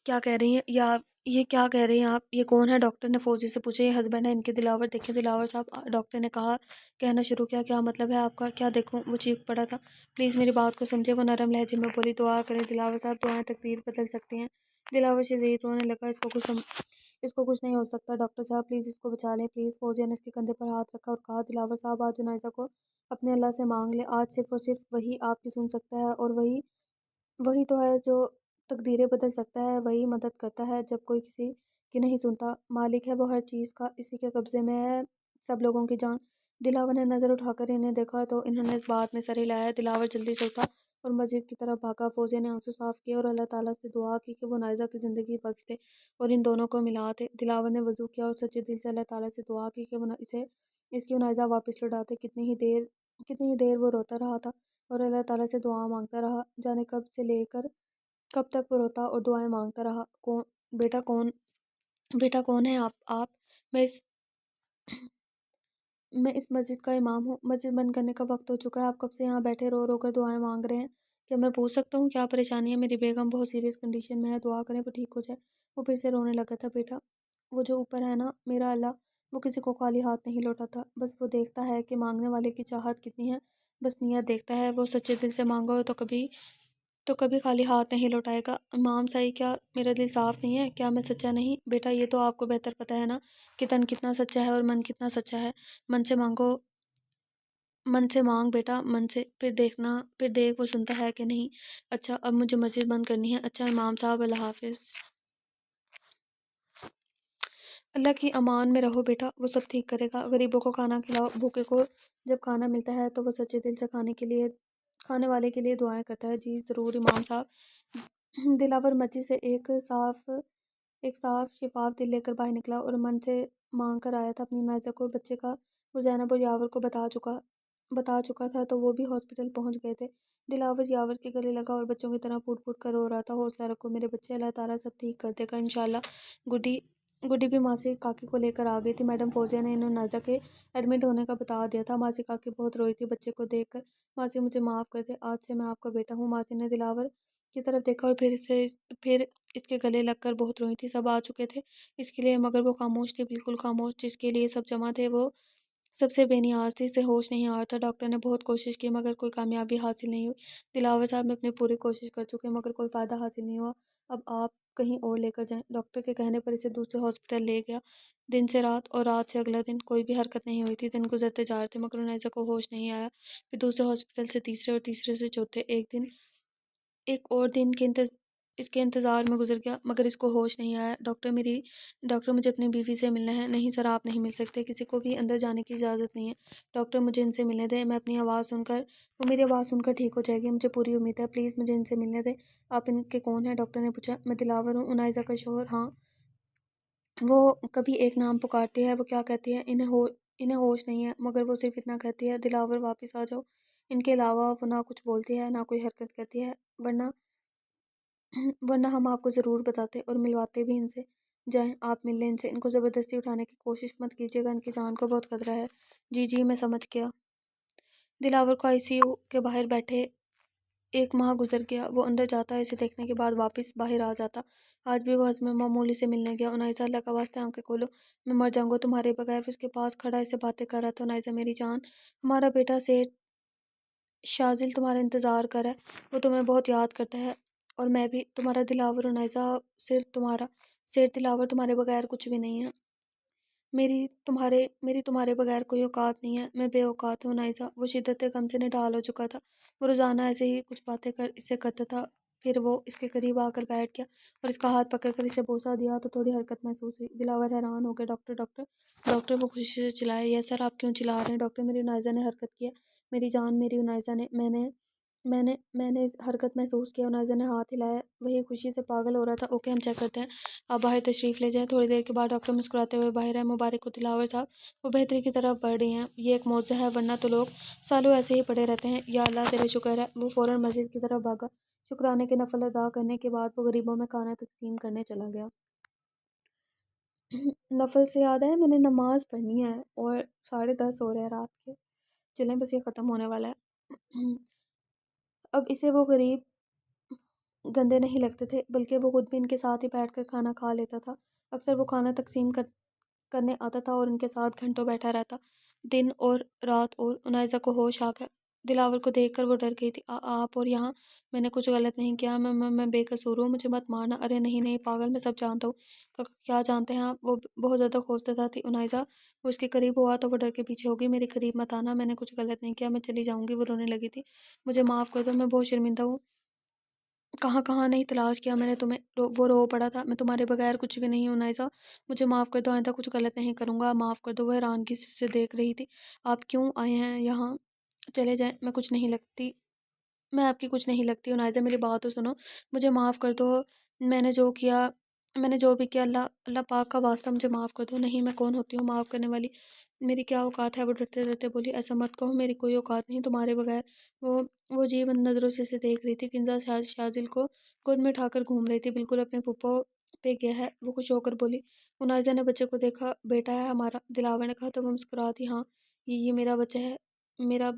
S1: کیا کہہ رہی ہیں یا یہ کیا کہہ رہی ہیں آپ، یہ کون ہے؟ ڈاکٹر نے فوجی سے پوچھا۔ یہ ہسبینڈ ہے ان کے دلاور، دیکھیں دلاور صاحب، ڈاکٹر نے کہا کہنا شروع کیا، کیا مطلب ہے آپ کا؟ کیا دیکھوں؟ وہ چیخ پڑا تھا، پلیز میری بات کو سمجھے۔ وہ نرم لہجے میں بولی، دعا کریں دلاور صاحب، دعائیں تقدیر بدل سکتی ہیں۔ دلاور شدید رونے لگا، اس کو کچھ نہیں ہو سکتا، ڈاکٹر صاحب پلیز اس کو بچا لیں پلیز۔ فوجی نے اس کے کندھے پر ہاتھ رکھا اور کہا، دلاور صاحب آج عنایزہ کو اپنے اللہ سے مانگ لیں، آج صرف اور صرف وہی آپ کی سن سکتا ہے، اور وہی تو ہے جو تقدیریں بدل سکتا ہے، وہی مدد کرتا ہے جب کوئی کسی کی نہیں سنتا، مالک ہے وہ ہر چیز کا، اسی کے قبضے میں ہے سب لوگوں کی جان۔ دلاور نے نظر اٹھا کر انہیں دیکھا تو انہوں نے اس بات میں سر ہلایا۔ دلاور جلدی سے اٹھا اور مسجد کی طرف بھاگا۔ فوجی نے آنسو صاف کیے اور اللہ تعالیٰ سے دعا کی کہ وہ نائزہ کی زندگی بخش دے اور ان دونوں کو ملا دے۔ دلاور نے وضو کیا اور سچے دل سے اللہ تعالیٰ سے دعا کی کہ وہ اس کی نائزہ واپس لوٹا دے۔ کتنی ہی دیر وہ روتا رہا تھا اور اللہ تعالیٰ سے دعا مانگتا رہا، جانے کب سے لے کر کب تک وہ روتا اور دعائیں مانگتا رہا۔ بیٹا کون بیٹا کون ہے آپ؟ میں اس میں اس مسجد کا امام ہوں، مسجد بند کرنے کا وقت ہو چکا ہے، آپ کب سے یہاں بیٹھے رو رو کر دعائیں مانگ رہے ہیں؟ کیا میں پوچھ سکتا ہوں کیا پریشانی ہے؟ میری بیگم بہت سیریس کنڈیشن میں ہے، دعا کریں وہ ٹھیک ہو جائے۔ وہ پھر سے رونے لگا تھا۔ بیٹا وہ جو اوپر ہے نا، میرا اللہ، وہ کسی کو خالی ہاتھ نہیں لوٹاتا، بس وہ دیکھتا ہے کہ مانگنے والے کی چاہت کتنی ہے، بس نیت دیکھتا ہے، وہ سچے دل سے مانگو تو کبھی خالی ہاتھ نہیں لوٹائے گا۔ امام صاحب کیا میرا دل صاف نہیں ہے؟ کیا میں سچا نہیں؟ بیٹا یہ تو آپ کو بہتر پتہ ہے نا کہ تن کتنا سچا ہے اور من کتنا سچا ہے۔ من سے مانگ بیٹا، من سے، پھر دیکھ وہ سنتا ہے کہ نہیں۔ اچھا اب مجھے مسجد بند کرنی ہے۔ اچھا امام صاحب، اللہ حافظ۔ اللہ کی امان میں رہو بیٹا، وہ سب ٹھیک کرے گا۔ غریبوں کو کھانا کھلاؤ، بھوکے کو جب کھانا ملتا ہے تو وہ سچے دل سے کھانے والے کے لیے دعائیں کرتا ہے۔ جی ضرور امام صاحب۔ دلاور مسجد سے ایک صاف شفاف دل لے کر باہر نکلا اور من سے مانگ کر آیا تھا اپنی نائزہ کو، بچے کا وہ زینب اور یاور کو بتا چکا تھا تو وہ بھی ہاسپٹل پہنچ گئے تھے۔ دلاور یاور کے گلے لگا اور بچوں کی طرح پھوٹ پھوٹ کر رو رہا تھا، حوصلہ رکھو میرے بچے، اللہ تعالیٰ سب ٹھیک کر دے گا انشاءاللہ۔ گڈی بھی ماسی کاکی کو لے کر آ گئی تھی۔ میڈم فوزیہ نے انہیں نائزہ کے ایڈمٹ ہونے کا بتا دیا تھا۔ ماسی کاکی بہت روئی تھی بچے کو دیکھ کر۔ ماسی مجھے معاف کر دے، آج سے میں آپ کا بیٹا ہوں۔ ماسی نے دلاور کی طرف دیکھا اور پھر اس کے گلے لگ کر بہت روئی تھی۔ سب آ چکے تھے اس کے لیے مگر وہ خاموش تھی، بالکل خاموش، جس کے لیے سب جمع تھے وہ سب سے بے نیاز تھی، اس سے ہوش نہیں آ رہا تھا۔ ڈاکٹر نے بہت کوشش کی مگر کوئی کامیابی حاصل نہیں ہوئی۔ دلاور صاحب میں اپنی پوری کوشش کر چکے مگر کوئی فائدہ حاصل نہیں ہوا، اب آپ کہیں اور لے کر جائیں۔ ڈاکٹر کے کہنے پر اسے دوسرے ہاسپٹل لے گیا۔ دن سے رات اور رات سے اگلا دن، کوئی بھی حرکت نہیں ہوئی تھی۔ دن گزرتے جا رہے تھے مگر عنایزہ کو ہوش نہیں آیا۔ پھر دوسرے ہاسپٹل سے تیسرے اور تیسرے سے چوتھے، ایک اور دن اس کے انتظار میں گزر گیا مگر اس کو ہوش نہیں آیا۔ ڈاکٹر مجھے اپنی بیوی سے ملنا ہے۔ نہیں سر آپ نہیں مل سکتے، کسی کو بھی اندر جانے کی اجازت نہیں ہے۔ ڈاکٹر مجھے ان سے ملنے دیں، وہ میری آواز سن کر ٹھیک ہو جائے گی، مجھے پوری امید ہے، پلیز مجھے ان سے ملنے دیں۔ آپ ان کے کون ہیں؟ ڈاکٹر نے پوچھا۔ میں دلاور ہوں، عنایزہ کا شوہر۔ ہاں وہ کبھی ایک نام پکارتی ہے، وہ کیا کہتی ہے؟ انہیں ہوش نہیں ہے مگر وہ صرف اتنا کہتی ہے، دلاور واپس آ جاؤ۔ ان کے علاوہ وہ نہ کچھ بولتی ہے نہ کوئی حرکت کرتی ہے، ورنہ ہم آپ کو ضرور بتاتے اور ملواتے بھی ان سے۔ جائیں آپ مل لیں ان سے، ان کو زبردستی اٹھانے کی کوشش مت کیجیے گا، ان کی جان کو بہت خطرہ ہے۔ جی میں سمجھ گیا۔ دلاور کو آئی سی یو کے باہر بیٹھے 1 ماہ گزر گیا۔ وہ اندر جاتا، اسے دیکھنے کے بعد واپس باہر آ جاتا۔ آج بھی وہ حسن معمولی سے ملنے گیا۔ عنایزہ اللہ کا واسطہ آنکھیں کھولو، میں مر جاؤں گا تمہارے بغیر۔ وہ اس کے پاس کھڑا اس سے باتیں کر رہا تھا۔ عنایزہ میری جان، ہمارا بیٹا سیٹھ شاذل تمہارا انتظار کر رہا ہے، وہ تمہیں بہت یاد کرتا ہے اور میں بھی۔ تمہارا دلاور عنایزہ، سیٹھ دلاور تمہارے بغیر کچھ بھی نہیں ہے۔ میری تمہارے بغیر کوئی اوقات نہیں ہے، میں بے اوقات ہوں نائزہ۔ وہ شدت غم سے نڈال ہو چکا تھا۔ وہ روزانہ ایسے ہی کچھ باتیں اس سے کرتا تھا، پھر وہ اس کے قریب آ کر بیٹھ گیا اور اس کا ہاتھ پکڑ کر اسے بوسہ دیا تو تھوڑی حرکت محسوس ہوئی۔ دلاور حیران ہو گیا۔ ڈاکٹر ڈاکٹر ڈاکٹر، وہ خوشی سے چلائے۔ یس سر، آپ کیوں چلا رہے ہیں ڈاکٹر؟ میری نائزہ نے حرکت کی ہے۔ میری جان، میری نائزہ نے میں نے حرکت محسوس کیا۔ نائزہ نے ہاتھ ہلایا، وہی خوشی سے پاگل ہو رہا تھا۔ اوکے، ہم چیک کرتے ہیں، آپ باہر تشریف لے جائیں۔ تھوڑی دیر کے بعد ڈاکٹر مسکراتے ہوئے باہر آئے۔ مبارک ہو دلاور صاحب، وہ بہتری کی طرف بڑھ رہی ہیں۔ یہ ایک معجزہ ہے، ورنہ تو لوگ سالوں ایسے ہی پڑے رہتے ہیں۔ یا اللہ تیرا شکر ہے۔ وہ فوراً مسجد کی طرف بھاگا۔ شکرانے کے نفل ادا کرنے کے بعد وہ غریبوں میں کھانا تقسیم کرنے چلا گیا۔ نفل سے یاد ہے، میں نے نماز پڑھنی ہے اور 10:30 ہو رہے ہیں رات کے۔ چلیں بس، یہ ختم ہونے والا ہے۔ اب اسے وہ غریب گندے نہیں لگتے تھے، بلکہ وہ خود بھی ان کے ساتھ ہی بیٹھ کر کھانا کھا لیتا تھا۔ اکثر وہ کھانا تقسیم کرنے آتا تھا اور ان کے ساتھ گھنٹوں بیٹھا رہتا۔ دن اور رات اور نائزہ کو ہوش آ گیا۔ دلاور کو دیکھ کر وہ ڈر گئی تھی۔ آپ اور یہاں، میں نے کچھ غلط نہیں کیا، میں بے قصور ہوں، مجھے مت مارنا۔ ارے نہیں نہیں پاگل، میں سب جانتا ہوں۔ کیا جانتے ہیں آپ؟ وہ بہت زیادہ خوفزدہ تھی نائزہ۔ وہ اس کے قریب ہوا تو وہ ڈر کے پیچھے ہوگی۔ میرے قریب مت آنا، میں نے کچھ غلط نہیں کیا، میں چلی جاؤں گی۔ وہ رونے لگی تھی۔ مجھے معاف کر دو، میں بہت شرمندہ ہوں۔ کہاں کہاں نہیں تلاش کیا میں نے تمہیں۔ وہ رو پڑا تھا۔ میں تمہارے بغیر کچھ بھی نہیں ہوں نائزہ، مجھے معاف کر دو، آئندہ کچھ غلط نہیں کروں گا، معاف کر دو۔ وہ حیرانگی سے دیکھ رہی تھی۔ آپ کیوں آئے ہیں یہاں؟ چلے جائیں، میں آپ کی کچھ نہیں لگتی ہوں نائزہ، میری بات تو سنو، مجھے معاف کر دو۔ میں نے جو بھی کیا، اللہ پاک کا واسطہ مجھے معاف کر دو۔ نہیں، میں کون ہوتی ہوں معاف کرنے والی؟ میری کیا اوقات ہے؟ وہ ڈرتے ڈرتے بولی۔ ایسا مت کہو، میری کوئی اوقات نہیں تمہارے بغیر۔ وہ جی بند نظروں سے اسے دیکھ رہی تھی۔ کنزا شازل کو گود میں اٹھا کر گھوم رہی تھی، بالکل اپنے پھپھو پہ گیا ہے، وہ خوش ہو کر بولی۔ نائزہ نے بچے کو دیکھا۔ بیٹا ہے ہمارا؟ دلاور نے کہا تو وہ مسکرا دی۔ ہاں، یہ میرا بچہ ہے، میرا۔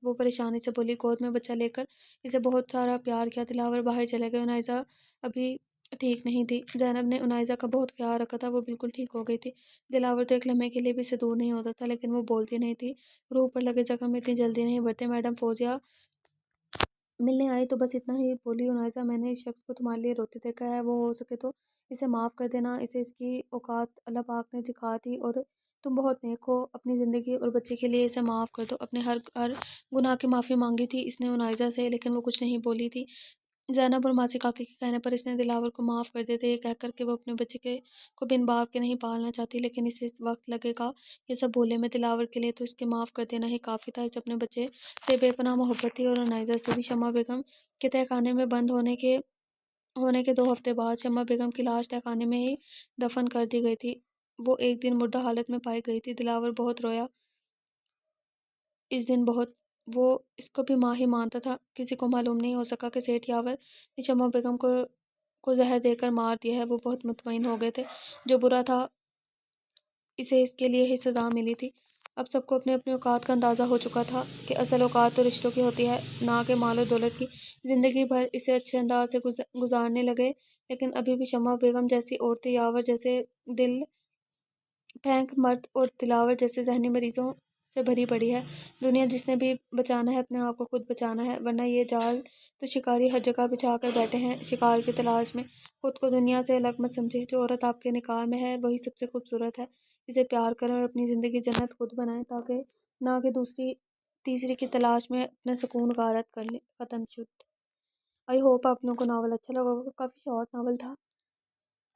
S1: وہ پریشانی سے بولی۔ گود میں بچہ لے کر اسے بہت سارا پیار کیا۔ دلاور باہر چلے گئے۔ نائزہ ابھی ٹھیک نہیں تھی۔ زینب نے نائزہ کا بہت خیال رکھا تھا، وہ بالکل ٹھیک ہو گئی تھی۔ دلاور تو ایک لمحے کے لیے بھی اسے دور نہیں ہوتا تھا، لیکن وہ بولتی نہیں تھی۔ روح پر لگے زخم اتنی جلدی نہیں بڑھتے۔ میڈم فوزیہ ملنے آئی تو بس اتنا ہی بولی نائزہ، میں نے اس شخص کو تمہارے لیے روتے دیکھا ہے، وہ ہو سکے تو اسے معاف کر دینا۔ اسے اس کی اوقات اللہ پاک نے دکھا دی اور تم بہت نیک ہو۔ اپنی زندگی اور بچے کے لیے اسے معاف کر دو۔ اپنے ہر گناہ کی معافی مانگی تھی اس نے نائزہ سے، لیکن وہ کچھ نہیں بولی تھی۔ زینب اور ماسی کاکی کے کہنے پر اس نے دلاور کو معاف کر دیتے، یہ کہہ کر کہ وہ اپنے بچے کو بن باپ کے نہیں پالنا چاہتی، لیکن اسے اس وقت لگے گا یہ سب بھولے میں دلاور کے لیے تو اس کے معاف کر دینا ہی کافی تھا۔ اسے اپنے بچے سے بے پناہ محبت تھی اور نائزہ سے بھی۔ شمع بیگم کے تہہ خانے میں بند ہونے کے 2 ہفتے بعد شمع بیگم کی لاش تہہ خانے میں ہی دفن کر دی گئی تھی۔ وہ ایک دن مردہ حالت میں پائی گئی تھی۔ دلاور بہت رویا اس دن، بہت۔ وہ اس کو بھی ماں ہی مانتا تھا۔ کسی کو معلوم نہیں ہو سکا کہ سیٹھ یاور نے شمع بیگم کو زہر دے کر مار دیا ہے۔ وہ بہت مطمئن ہو گئے تھے، جو برا تھا اسے اس کے لیے ہی سزا ملی تھی۔ اب سب کو اپنے اپنے اوقات کا اندازہ ہو چکا تھا کہ اصل اوقات تو رشتوں کی ہوتی ہے، نہ کہ مال و دولت کی۔ زندگی بھر اسے اچھے انداز سے گزارنے لگے، لیکن ابھی بھی شمع بیگم جیسی عورتیں، یاور جیسے دل پھینک مرد اور دلاور جیسے ذہنی مریضوں سے بھری پڑی ہے۔ دنیا جس نے بھی بچانا ہے اپنے آپ کو خود بچانا ہے، ورنہ یہ جال تو شکاری ہر جگہ بچھا کر بیٹھے ہیں شکار کی تلاش میں۔ خود کو دنیا سے الگ مت سمجھے۔ جو عورت آپ کے نکاح میں ہے وہی سب سے خوبصورت ہے۔ اسے پیار کریں اور اپنی زندگی جنت خود بنائیں، تاکہ نہ کہ تیسری کی تلاش میں اپنا سکون غارت کر لیں۔ ختم شد۔ آئی ہوپ آپ لوگوں کو ناول اچھا لگا ہوگا۔ کافی شارٹ ناول تھا،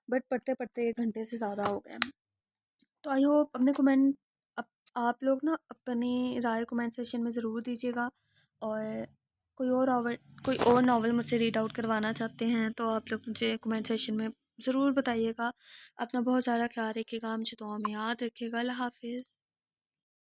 S1: بٹ پڑھتے پڑھتے 1 گھنٹے سے زیادہ ہو گئے۔ تو آئی ہوپ اپنے کومنٹ آپ لوگ نا اپنی رائے کومنٹ سیکشن میں ضرور دیجیے گا، اور کوئی اور ناول مجھ سے ریڈ آؤٹ کروانا چاہتے ہیں تو آپ لوگ مجھے کومنٹ سیکشن میں ضرور بتائیے گا۔ اپنا بہت سارا خیال رکھیے گا، مجھے دعاؤں میں یاد رکھیے گا۔ اللہ حافظ۔